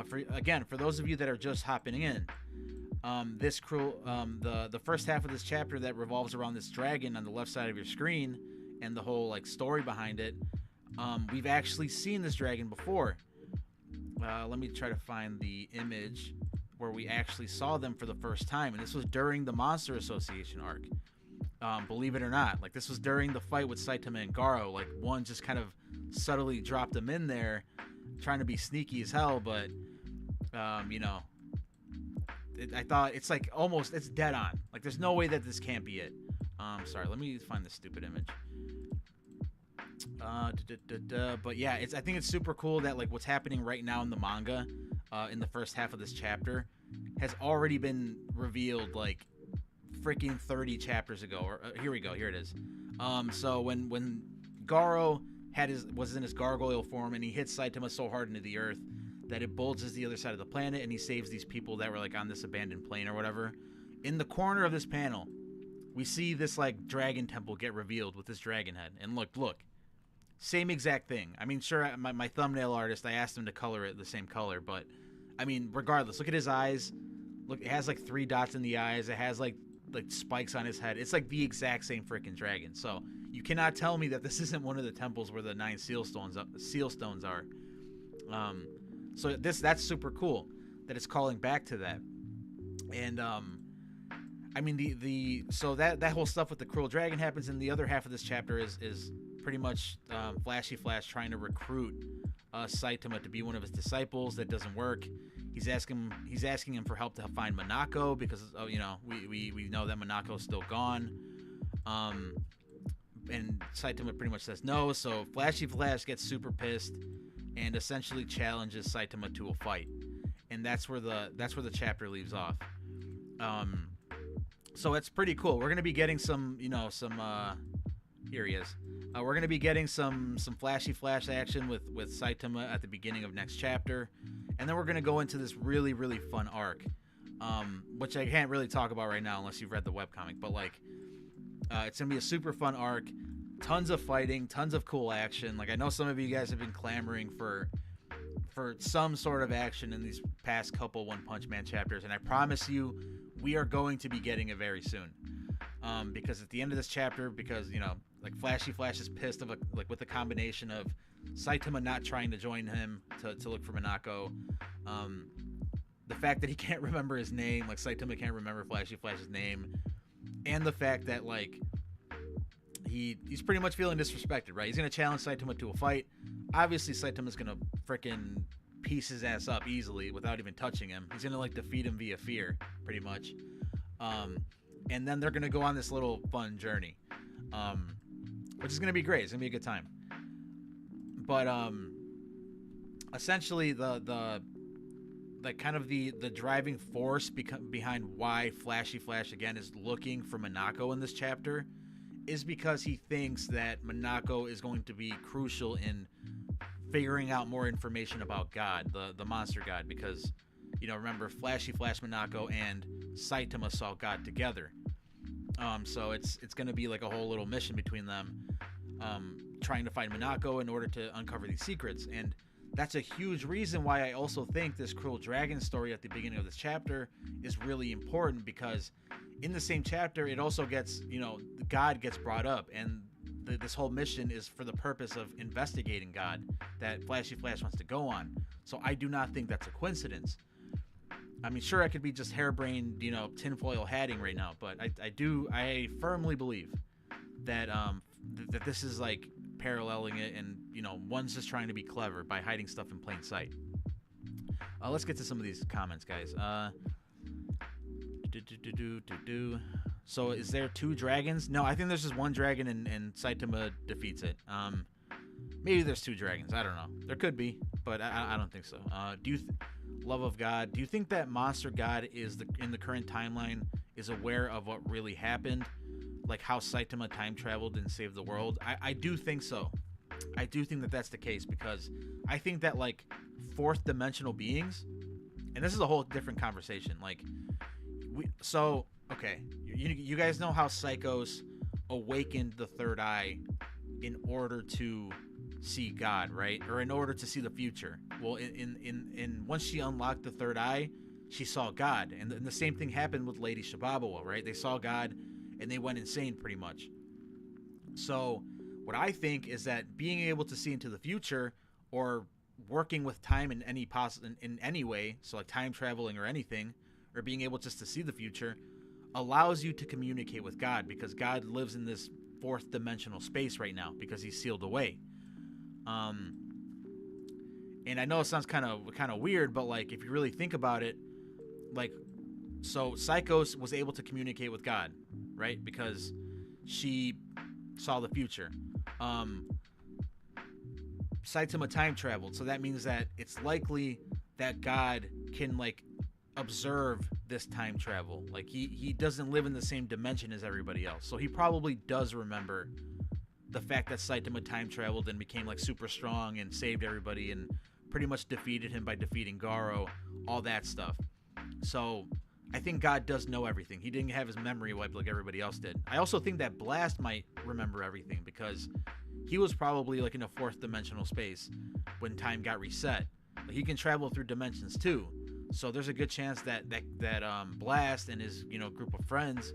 for those of you that are just hopping in, the first half of this chapter that revolves around this dragon on the left side of your screen and the whole like story behind it, we've actually seen this dragon before. Let me try to find the image where we actually saw them for the first time, and this was during the Monster Association arc. Believe it or not, like this was during the fight with Saitama and Garo. Like one just kind of subtly dropped them in there, trying to be sneaky as hell. But you know, I thought it's like it's dead on. Like there's no way that this can't be it. Sorry, let me find this stupid image. But yeah, I think it's super cool that like what's happening right now in the manga, in the first half of this chapter, has already been revealed like freaking 30 chapters ago. Or here we go. Here it is. So when Garo was in his gargoyle form, and he hits Saitama so hard into the earth that it bulges the other side of the planet, and he saves these people that were like on this abandoned plane or whatever. In the corner of this panel, we see this like dragon temple get revealed with this dragon head. And look, same exact thing. I mean, sure, my thumbnail artist, I asked him to color it the same color, but I mean, regardless, look at his eyes. Look, it has like 3 dots in the eyes. It has like spikes on his head. It's like the exact same freaking dragon. So you cannot tell me that this isn't one of the temples where the 9 seal stones are. Um, so that's super cool that it's calling back to that. And I mean the so that whole stuff with the cruel dragon happens, and the other half of this chapter is pretty much Flashy Flash trying to recruit Saitama to be one of his disciples. That doesn't work. He's asking him for help to find Monako because we know that Monako's still gone. And Saitama pretty much says no. So Flashy Flash gets super pissed and essentially challenges Saitama to a fight, and that's where the chapter leaves off. So it's pretty cool. We're gonna be getting some here he is. We're gonna be getting some Flashy Flash action with Saitama at the beginning of next chapter, and then we're gonna go into this really really fun arc, which I can't really talk about right now unless you've read the webcomic. But it's gonna be a super fun arc, tons of fighting, tons of cool action. Like I know some of you guys have been clamoring for some sort of action in these past couple One Punch Man chapters, and I promise you, we are going to be getting it very soon. Because at the end of this chapter, like Flashy Flash is pissed with the combination of Saitama not trying to join him to look for Monako, the fact that he can't remember his name, like Saitama can't remember Flashy Flash's name, and the fact that he's pretty much feeling disrespected, right? He's gonna challenge Saitama to a fight. Obviously, Saitama's gonna frickin' piece his ass up easily without even touching him. He's gonna defeat him via fear, pretty much. And then they're gonna go on this little fun journey, which is gonna be great. It's gonna be a good time. But essentially, the driving force behind why Flashy Flash again is looking for Monako in this chapter is because he thinks that Monako is going to be crucial in figuring out more information about God, the monster God, because remember Flashy Flash, Monako, and Saitama saw God together. So it's going to be like a whole little mission between them, trying to find Monako in order to uncover these secrets. And that's a huge reason why I also think this Cruel Dragon story at the beginning of this chapter is really important, because in the same chapter it also gets, God gets brought up, and this whole mission is for the purpose of investigating God that Flashy Flash wants to go on. So I do not think that's a coincidence. I mean, sure, I could be just harebrained, tinfoil hatting right now, but I firmly believe that that this is paralleling it, and one's just trying to be clever by hiding stuff in plain sight. Let's get to some of these comments, guys. So is there 2 dragons? No, I think there's just 1 dragon, and Saitama defeats it. Maybe there's 2 dragons. I don't know. There could be, but I don't think so. Love of God, do you think that Monster God in the current timeline is aware of what really happened? Like how Saitama time traveled and saved the world? I do think so. I do think that that's the case, because I think that 4th dimensional beings, and this is a whole different conversation. Okay, you guys know how Psychos awakened the third eye in order to see God, right? Or in order to see the future. Well, in once she unlocked the third eye, she saw God, and the same thing happened with Lady Shibabawa, right? They saw God, and they went insane, pretty much. So, what I think is that being able to see into the future, or working with time in any way, so like time traveling or anything, or being able just to see the future, allows you to communicate with God, because God lives in this 4th dimensional space right now because he's sealed away. And I know it sounds kind of weird, but if you really think about it, so Psychos was able to communicate with God, right? Because she saw the future. Saitama time traveled, so that means that it's likely that God can observe this time travel. He doesn't live in the same dimension as everybody else, so he probably does remember the fact that Saitama time traveled and became super strong and saved everybody and pretty much defeated him by defeating Garo, all that stuff. So I think God does know everything. He didn't have his memory wiped like everybody else did. I also think that Blast might remember everything, because he was probably in a 4th dimensional space when time got reset. He can travel through dimensions too. So there's a good chance that Blast and his group of friends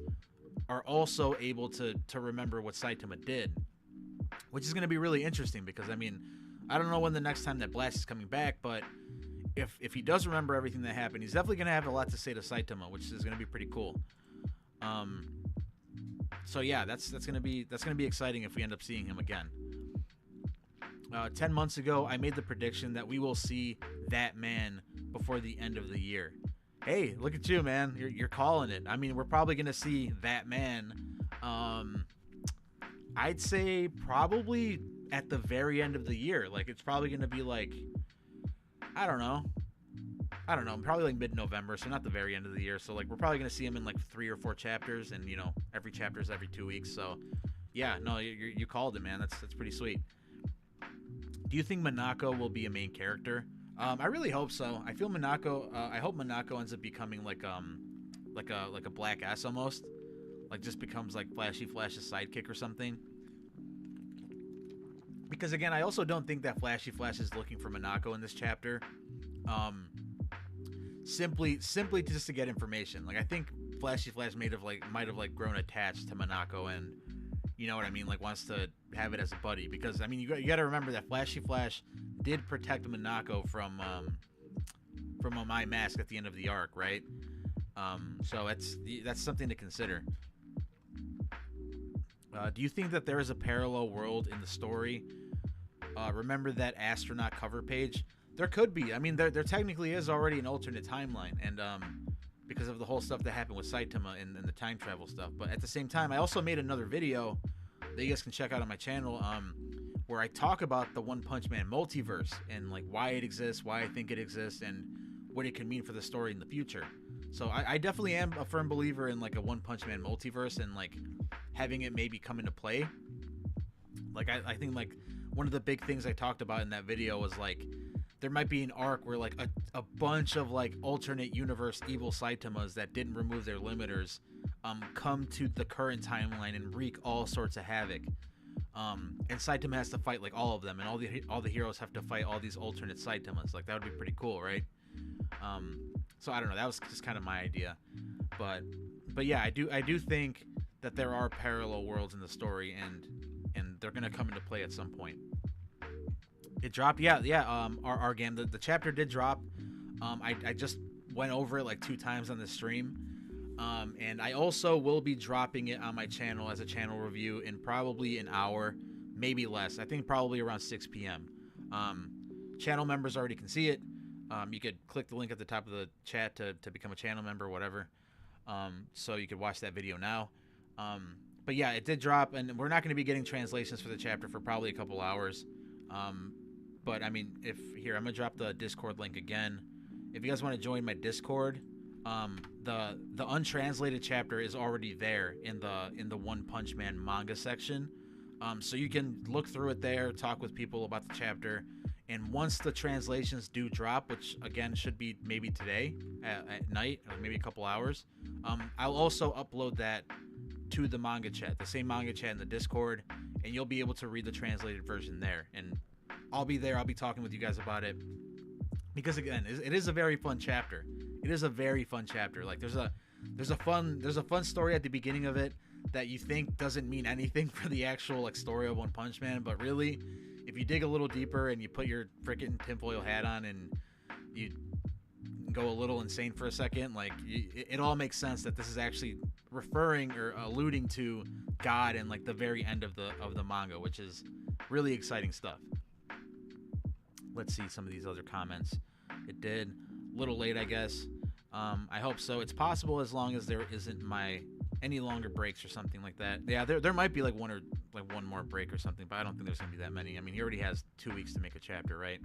are also able to remember what Saitama did, which is going to be really interesting, because I don't know when the next time that Blast is coming back, but if he does remember everything that happened, he's definitely gonna have a lot to say to Saitama, which is gonna be pretty cool. So yeah, that's gonna be exciting if we end up seeing him again. 10 months ago, I made the prediction that we will see that man before the end of the year. Hey, look at you, man. You're calling it. I mean, we're probably gonna see that man. I'd say probably at the very end of the year. Like, it's probably gonna be like, I don't know, probably like mid-November, so not the very end of the year. So like, we're probably gonna see him in like 3 or 4 chapters, and you know, every chapter is every 2 weeks. So yeah, no, you called it, man. That's pretty sweet. Do you think Minako will be a main character? I really hope so. I feel Minako. I hope Minako ends up becoming like a Black S almost, like just becomes like Flash's sidekick or something. Because again, I also don't think that Flash is looking for Minako in this chapter. Simply just to get information. Like, I think Flash might have grown attached to Minako, and you know what I mean, like wants to have it as a buddy. Because I mean, you got to remember that Flash did protect Minako from a My Mask at the end of the arc, right? So that's something to consider. Do you think that there is a parallel world in the story? Remember that astronaut cover page? There could be. I mean, there technically is already an alternate timeline, and because of the whole stuff that happened with Saitama and the time travel stuff. But at the same time, I also made another video that you guys can check out on my channel, where I talk about the One Punch Man multiverse and like why it exists, why I think it exists, and what it can mean for the story in the future. So I definitely am a firm believer in like a One Punch Man multiverse, and like having it maybe come into play. Like I think like one of the big things I talked about in that video was like there might be an arc where like a bunch of like alternate universe evil Saitamas that didn't remove their limiters come to the current timeline and wreak all sorts of havoc. And Saitama has to fight like all of them, and all the heroes have to fight all these alternate Saitamas. Like, that would be pretty cool, right? So I don't know. That was just kind of my idea, but yeah, I do think that there are parallel worlds in the story, and they're gonna come into play at some point. It dropped, yeah. Our game, the chapter did drop. I just went over it like 2 times on the stream. And I also will be dropping it on my channel as a channel review in probably an hour, maybe less. I think probably around 6 p.m. Channel members already can see it. You could click the link at the top of the chat to become a channel member or whatever. So you could watch that video now. But yeah, it did drop, and we're not going to be getting translations for the chapter for probably a couple hours. But I mean, I'm going to drop the Discord link again. If you guys want to join my Discord, the untranslated chapter is already there in the One Punch Man manga section. So you can look through it there, talk with people about the chapter, and once the translations do drop, which again should be maybe today at night, or maybe a couple hours, I'll also upload that to the manga chat, the same manga chat in the Discord, and you'll be able to read the translated version there. And I'll be there. I'll be talking with you guys about it, because again, it is a very fun chapter. It is a very fun chapter. Like, there's a fun story at the beginning of it that you think doesn't mean anything for the actual like story of One Punch Man, but really, if you dig a little deeper and you put your freaking tinfoil hat on and you go a little insane for a second, like it all makes sense that this is actually referring or alluding to God and like the very end of the manga, which is really exciting stuff. Let's see some of these other comments. It did a little late, I guess. I hope so. It's possible, as long as there isn't any longer breaks or something like that. Yeah, there might be like one more break or something, but I don't think there's gonna be that many. I mean, he already has 2 weeks to make a chapter, right?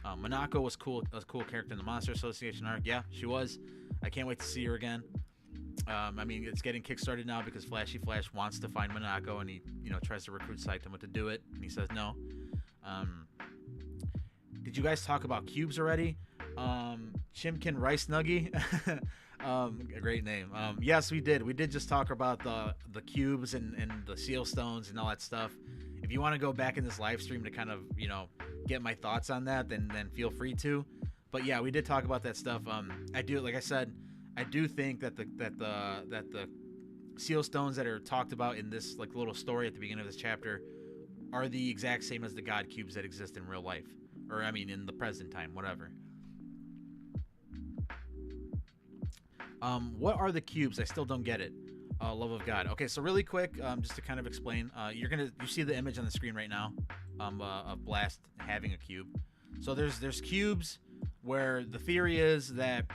Minako was cool, a cool character in the Monster Association arc. Yeah, she was. I can't wait to see her again. I mean, it's getting kickstarted now because Flash wants to find Minako, and he tries to recruit Saitama to do it, and he says no. Did you guys talk about cubes already? Chimkin Rice Nuggy. A great name. Yes, we did. We did just talk about the cubes and the seal stones and all that stuff. If you want to go back in this live stream to kind of get my thoughts on that, then feel free to. But yeah, we did talk about that stuff. I do, like I said, I do think that the seal stones that are talked about in this like little story at the beginning of this chapter are the exact same as the God cubes that exist in real life, or I mean in the present time, whatever. What are the cubes? I still don't get it. Love of God. Okay, so really quick, just to kind of explain, you see the image on the screen right now, of Blast having a cube. So there's cubes where the theory is that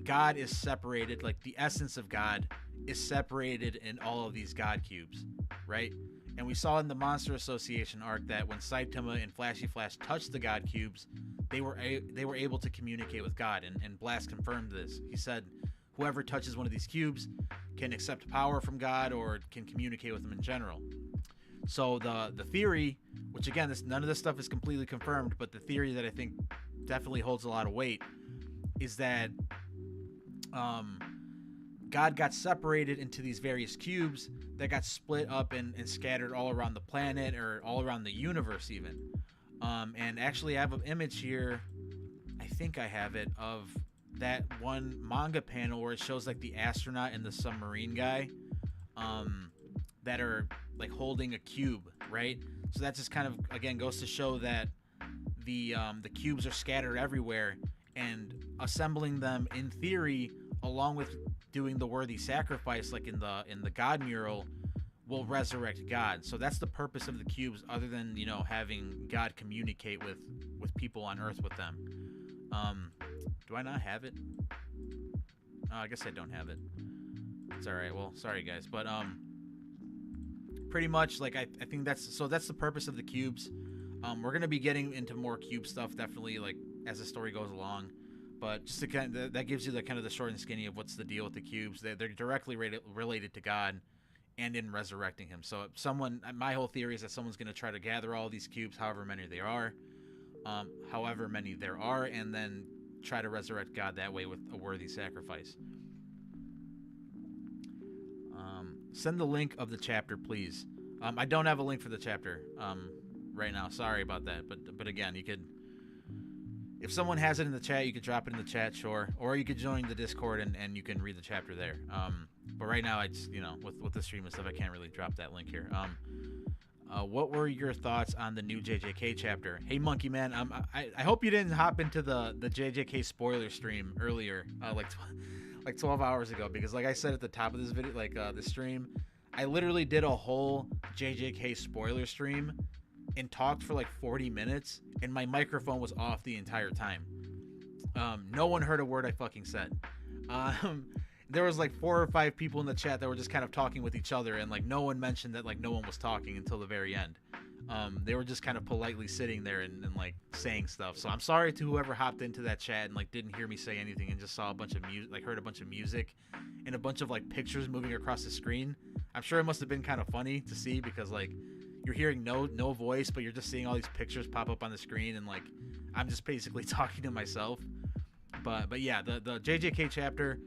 God is separated, like the essence of God is separated in all of these God cubes, right? And we saw in the Monster Association arc that when Saitama and Flashy Flash touched the God cubes, they were able to communicate with God, and Blast confirmed this. He said, whoever touches one of these cubes can accept power from God or can communicate with him in general. So the theory, which again, none of this stuff is completely confirmed, but the theory that I think definitely holds a lot of weight is that God got separated into these various cubes that got split up and scattered all around the planet or all around the universe even. And actually I have an image here, I think I have it, of that one manga panel where it shows like the astronaut and the submarine guy that are like holding a cube, right? So that just kind of again goes to show that the cubes are scattered everywhere, and assembling them in theory along with doing the worthy sacrifice like in the God mural will resurrect God. So that's the purpose of the cubes, other than, you know, having God communicate with people on Earth with them. Do I not have it? Oh, I guess I don't have it. It's alright. Well, sorry guys. But pretty much like I think that's the purpose of the cubes. We're gonna be getting into more cube stuff definitely like as the story goes along. But just to kind of, that gives you the kind of the short and skinny of what's the deal with the cubes. They're directly related to God and in resurrecting him. So my whole theory is that someone's gonna try to gather all these cubes, however many there are, and then try to resurrect God that way with a worthy sacrifice. Send the link of the chapter, please. I don't have a link for the chapter right now. Sorry about that. But again, you could, if someone has it in the chat, you could drop it in the chat, sure. Or you could join the Discord and you can read the chapter there. But right now, I just, you know, with the stream and stuff, I can't really drop that link here. What were your thoughts on the new JJK chapter? Hey, Monkey Man, I hope you didn't hop into the JJK spoiler stream earlier, like 12 hours ago, because like I said at the top of this video, like the stream, I literally did a whole JJK spoiler stream and talked for like 40 minutes, and my microphone was off the entire time. No one heard a word I fucking said. There was like 4 or 5 people in the chat that were just kind of talking with each other, and like no one mentioned that like no one was talking until the very end. They were just kind of politely sitting there and like saying stuff. So I'm sorry to whoever hopped into that chat and like didn't hear me say anything and just saw a bunch of music, like heard a bunch of music and a bunch of like pictures moving across the screen. I'm sure it must have been kind of funny to see, because like you're hearing no voice, but you're just seeing all these pictures pop up on the screen, and like I'm just basically talking to myself. But yeah, the JJK chapter,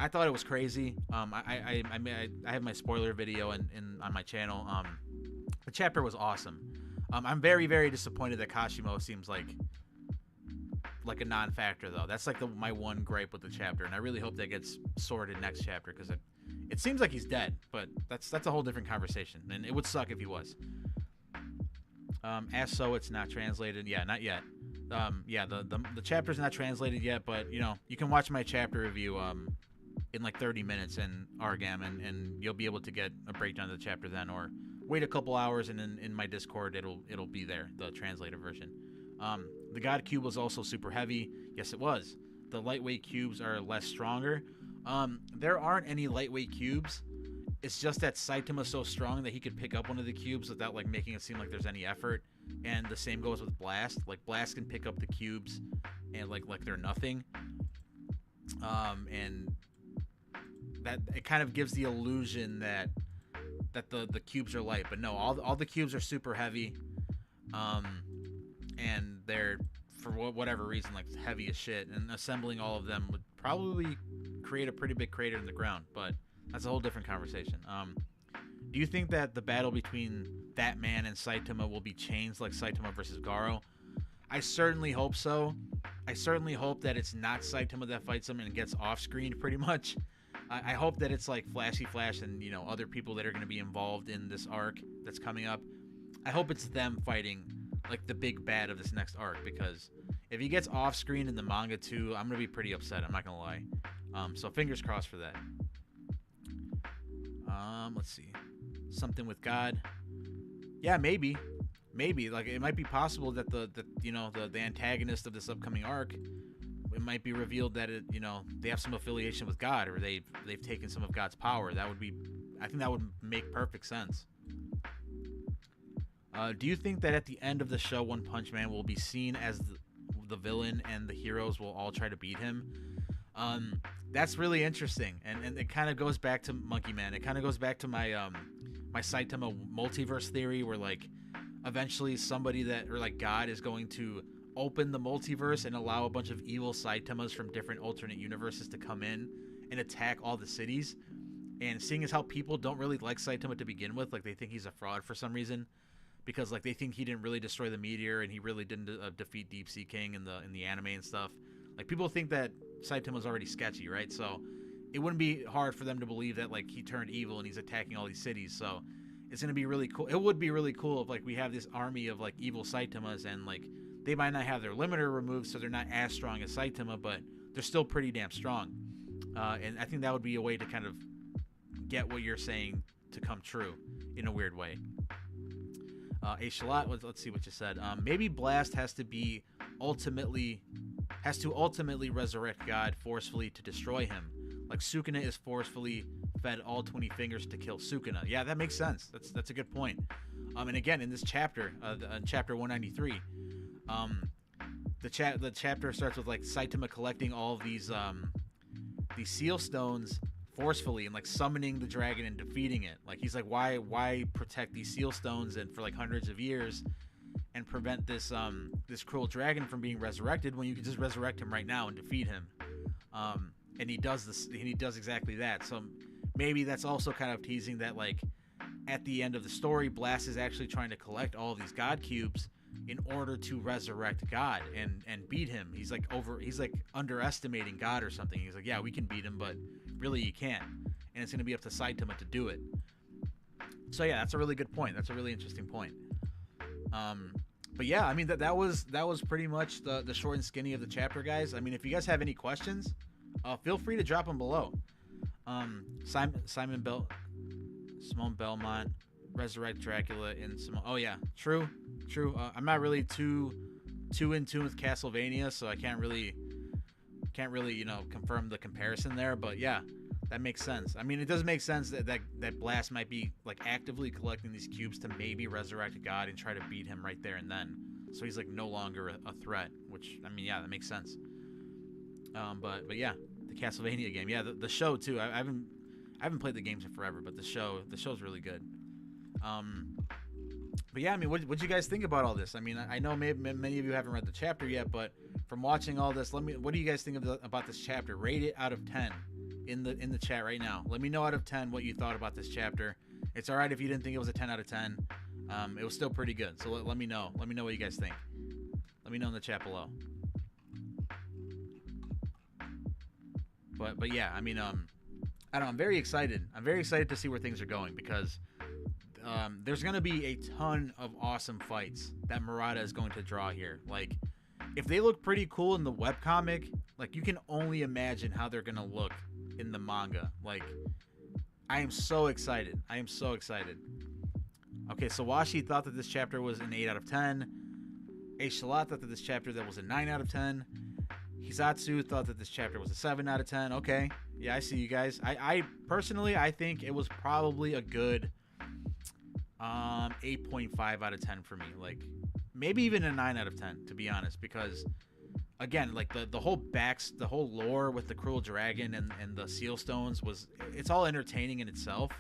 I thought it was crazy. I have my spoiler video in on my channel. The chapter was awesome. I'm very, very disappointed that Kashimo seems like a non-factor though. That's like my one gripe with the chapter, and I really hope that gets sorted next chapter, because it seems like he's dead, but that's a whole different conversation, and it would suck if he was. As so, it's not translated. Yeah, not yet. Yeah, the chapter's not translated yet, but you know, you can watch my chapter review in like 30 minutes in Argam, and you'll be able to get a breakdown of the chapter then, or wait a couple hours and in my Discord it'll be there, the translated version. The God cube was also super heavy. Yes, it was. The lightweight cubes are less stronger. There aren't any lightweight cubes. It's just that Saitama's so strong that he could pick up one of the cubes without like making it seem like there's any effort. And the same goes with Blast. Like Blast can pick up the cubes and like they're nothing. And that it kind of gives the illusion that the cubes are light, but no, all the cubes are super heavy. And they're, for whatever reason, like heavy as shit, and assembling all of them would probably create a pretty big crater in the ground, but that's a whole different conversation. Do you think that the battle between that man and Saitama will be changed like Saitama versus Garo? I certainly hope so. I certainly hope that it's not Saitama that fights him and gets off-screen pretty much. I hope that it's like Flashy Flash and, you know, other people that are going to be involved in this arc that's coming up. I hope it's them fighting like the big bad of this next arc, because if he gets off screen in the manga too, I'm gonna be pretty upset. I'm not gonna lie. So fingers crossed for that. Let's see, something with God. Yeah, maybe like it might be possible that the antagonist of this upcoming arc, it might be revealed that they have some affiliation with God, or they've taken some of God's power. I think that would make perfect sense. Do you think that at the end of the show, One Punch Man will be seen as the villain and the heroes will all try to beat him? That's really interesting, and it kind of goes back to Monkey Man. It kind of goes back to my my Saitama multiverse theory, where like eventually somebody or like God is going to open the multiverse and allow a bunch of evil Saitamas from different alternate universes to come in and attack all the cities. And seeing as how people don't really like Saitama to begin with, like they think he's a fraud for some reason, because like they think he didn't really destroy the meteor and he really didn't defeat Deep Sea King in the anime and stuff. Like people think that Saitama's already sketchy, right? So it wouldn't be hard for them to believe that like he turned evil and he's attacking all these cities. So it's gonna be really cool. It would be really cool if like we have this army of like evil Saitamas, and like they might not have their limiter removed, so they're not as strong as Saitama, but they're still pretty damn strong. And I think that would be a way to kind of get what you're saying to come true in a weird way. A Shalat, let's see what you said. Maybe Blast has to ultimately resurrect God forcefully to destroy him, like Sukuna is forcefully fed all 20 fingers to kill Sukuna. Yeah, that makes sense. That's a good point. And again, in this chapter, chapter 193, the chapter starts with like Saitama collecting all of these seal stones forcefully and like summoning the dragon and defeating it. Like he's like, why protect these seal stones and for like hundreds of years and prevent this cruel dragon from being resurrected when you could just resurrect him right now and defeat him. And he does this, and he does exactly that. So maybe that's also kind of teasing that like at the end of the story, Blast is actually trying to collect all of these God cubes in order to resurrect God and beat him. He's like underestimating God or something. He's like, yeah, we can beat him, but really you can't. And it's going to be up to Saitama to do it. So yeah, that's a really good point. That's a really interesting point. But yeah, I mean that was pretty much the short and skinny of the chapter, guys. I mean, if you guys have any questions, feel free to drop them below. Simon Belmont, Resurrect Dracula, and Simone. Oh yeah, true. I'm not really too in tune with Castlevania, so I can't really confirm the comparison there. But yeah, that makes sense. I mean, it does make sense that Blast might be like actively collecting these cubes to maybe resurrect God and try to beat him right there and then. So he's like no longer a threat. Which, I mean, yeah, that makes sense. But yeah, the Castlevania game, yeah, the show too. I haven't played the games in forever, but the show's really good. But yeah, I mean, what you guys think about all this? I mean, I know many of you haven't read the chapter yet, but from watching all this, what do you guys think about this chapter? Rate it out of 10 in the chat right now. Let me know out of 10 what you thought about this chapter. It's all right if you didn't think it was a 10 out of 10. It was still pretty good. So let me know. Let me know what you guys think. Let me know in the chat below. But yeah, I mean, I don't know. I'm very excited. I'm very excited to see where things are going, because there's going to be a ton of awesome fights that Murata is going to draw here. Like, if they look pretty cool in the webcomic, like, you can only imagine how they're going to look in the manga. Like, I am so excited. I am so excited. Okay, so Washi thought that this chapter was an 8 out of 10. A Shalat thought that this chapter that was a 9 out of 10. Hisatsu thought that this chapter was a 7 out of 10. Okay, yeah, I see you guys. I personally, I think it was probably a good 8.5 out of 10 for me. Like, maybe even a 9 out of 10, to be honest, because again, like the whole lore with the cruel dragon and the seal stones it's all entertaining in itself.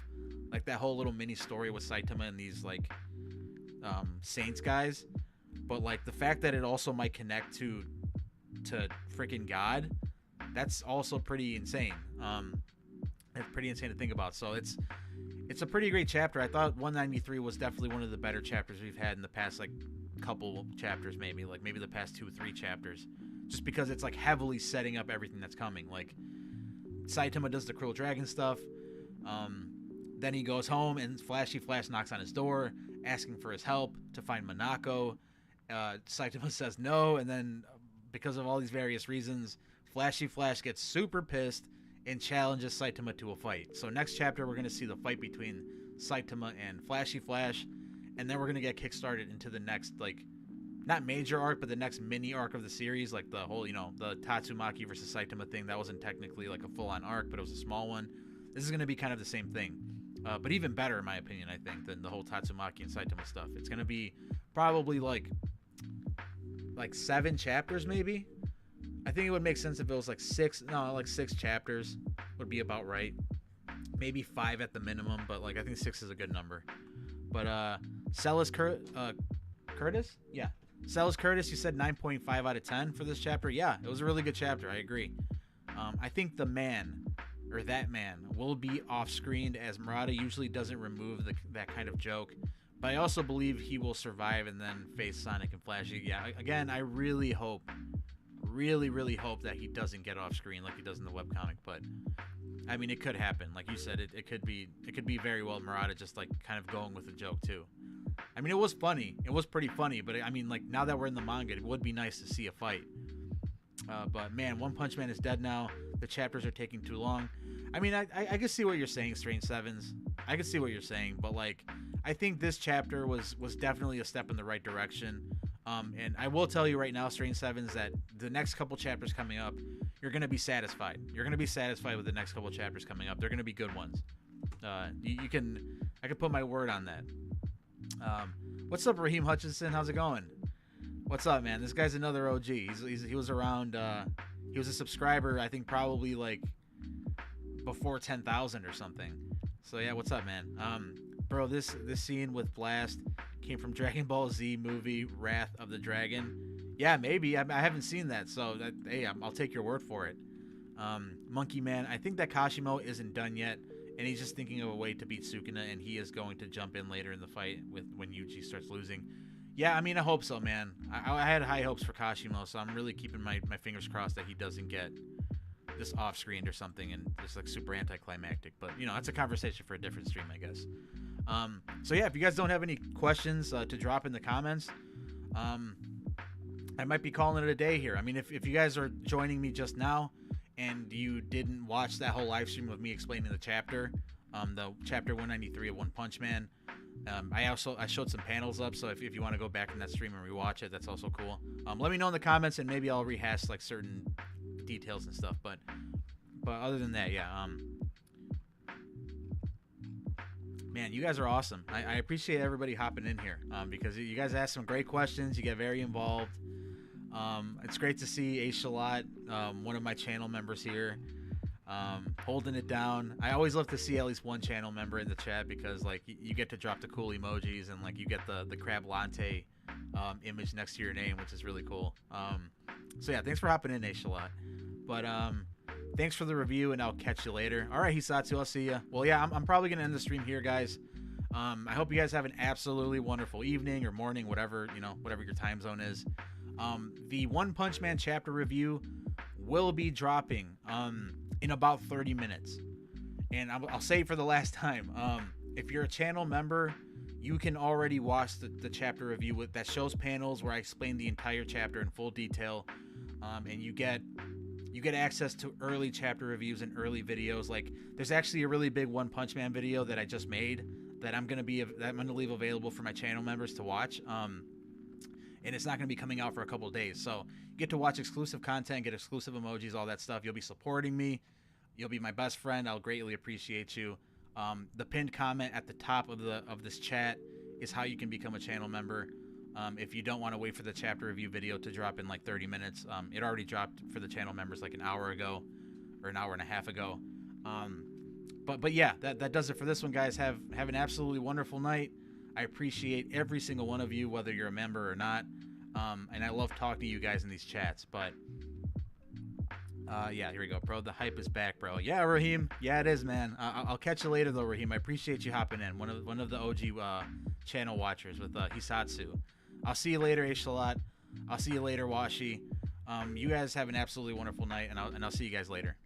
Like that whole little mini story with Saitama and these like saints guys, but like the fact that it also might connect to freaking God, that's also pretty insane. It's pretty insane to think about. So it's a pretty great chapter. I thought 193 was definitely one of the better chapters we've had in the past like couple chapters, maybe the past 2 or 3 chapters, just because it's like heavily setting up everything that's coming. Like Saitama does the cruel dragon stuff, then he goes home and Flashy Flash knocks on his door, asking for his help to find Monako. Saitama says no, and then because of all these various reasons, Flashy Flash gets super pissed and challenges Saitama to a fight. So next chapter, we're going to see the fight between Saitama and Flashy Flash, and then we're going to get kickstarted into the next, like, not major arc, but the next mini arc of the series, like the whole, the Tatsumaki versus Saitama thing. That wasn't technically like a full-on arc, but it was a small one. This is going to be kind of the same thing, but even better in my opinion, I think, than the whole Tatsumaki and Saitama stuff. It's going to be probably like 7 chapters maybe. I think it would make sense if it was like 6 chapters would be about right. Maybe 5 at the minimum, but like I think 6 is a good number. But Celis Curtis? Yeah. Celis Curtis, you said 9.5 out of 10 for this chapter. Yeah, it was a really good chapter. I agree. I think that man will be off-screened, as Murata usually doesn't remove that kind of joke. But I also believe he will survive and then face Sonic and Flashy. Yeah, again, I really hope, really hope that he doesn't get off-screen like he does in the webcomic. But I mean, it could happen. Like you said, it could be very well Murata just like kind of going with the joke too. I mean, it was funny. It was pretty funny. But I mean, like now that we're in the manga, it would be nice to see a fight. But man, One Punch Man is dead now. The chapters are taking too long. I mean, I can see what you're saying, Strange Sevens. I can see what you're saying, but like, I think this chapter was definitely a step in the right direction. And I will tell you right now, Strange Sevens, that the next couple chapters coming up, you're gonna be satisfied. You're gonna be satisfied with the next couple chapters coming up. They're gonna be good ones. I can put my word on that. What's up, Raheem Hutchinson? How's it going? What's up, man? This guy's another OG. He was around. He was a subscriber, I think, probably like before 10,000 or something. So yeah, what's up, man? Bro, this scene with Blast came from Dragon Ball Z movie Wrath of the Dragon. Yeah, maybe. I haven't seen that, so hey, I'll take your word for it. Monkey Man, I think that Kashimo isn't done yet, and he's just thinking of a way to beat Sukuna, and he is going to jump in later in the fight when Yuji starts losing. Yeah, I mean, I hope so, man. I had high hopes for Kashimo, so I'm really keeping my fingers crossed that he doesn't get this off-screened or something and just like super anticlimactic. But that's a conversation for a different stream, I guess. So yeah, if you guys don't have any questions to drop in the comments, I might be calling it a day here. I mean, if you guys are joining me just now and you didn't watch that whole live stream of me explaining the chapter 193 of One Punch Man, I showed some panels up, so if you want to go back in that stream and rewatch it, that's also cool. Let me know in the comments, and maybe I'll rehash like certain details and stuff. But other than that, yeah. Man, you guys are awesome. I appreciate everybody hopping in here because you guys ask some great questions. You get very involved. It's great to see Ace Shalot, one of my channel members here, holding it down. I always love to see at least one channel member in the chat because like you get to drop the cool emojis and like you get the Crab Latte image next to your name, which is really cool. So yeah, thanks for hopping in, Ace Shalot. But thanks for the review, and I'll catch you later. All right, Hisatsu, I'll see ya. Well, yeah, I'm probably gonna end the stream here, guys. I hope you guys have an absolutely wonderful evening or morning, whatever your time zone is. The One Punch Man chapter review will be dropping in about 30 minutes, and I'll say it for the last time. If you're a channel member, you can already watch the chapter review that shows panels where I explain the entire chapter in full detail, and you get access to early chapter reviews and early videos. Like there's actually a really big One Punch Man video that I just made that I'm gonna leave available for my channel members to watch. And it's not going to be coming out for a couple of days. So you get to watch exclusive content, get exclusive emojis, all that stuff. You'll be supporting me. You'll be my best friend. I'll greatly appreciate you. The pinned comment at the top of this chat is how you can become a channel member. If you don't want to wait for the chapter review video to drop in like 30 minutes, it already dropped for the channel members like an hour ago or an hour and a half ago. But yeah, that does it for this one, guys. Have an absolutely wonderful night. I appreciate every single one of you, whether you're a member or not. And I love talking to you guys in these chats. But yeah, here we go, bro. The hype is back, bro. Yeah, Raheem. Yeah, it is, man. I'll catch you later, though, Raheem. I appreciate you hopping in. One of the OG channel watchers with Hisatsu. I'll see you later, Aishalot. I'll see you later, Washi. You guys have an absolutely wonderful night, and I'll see you guys later.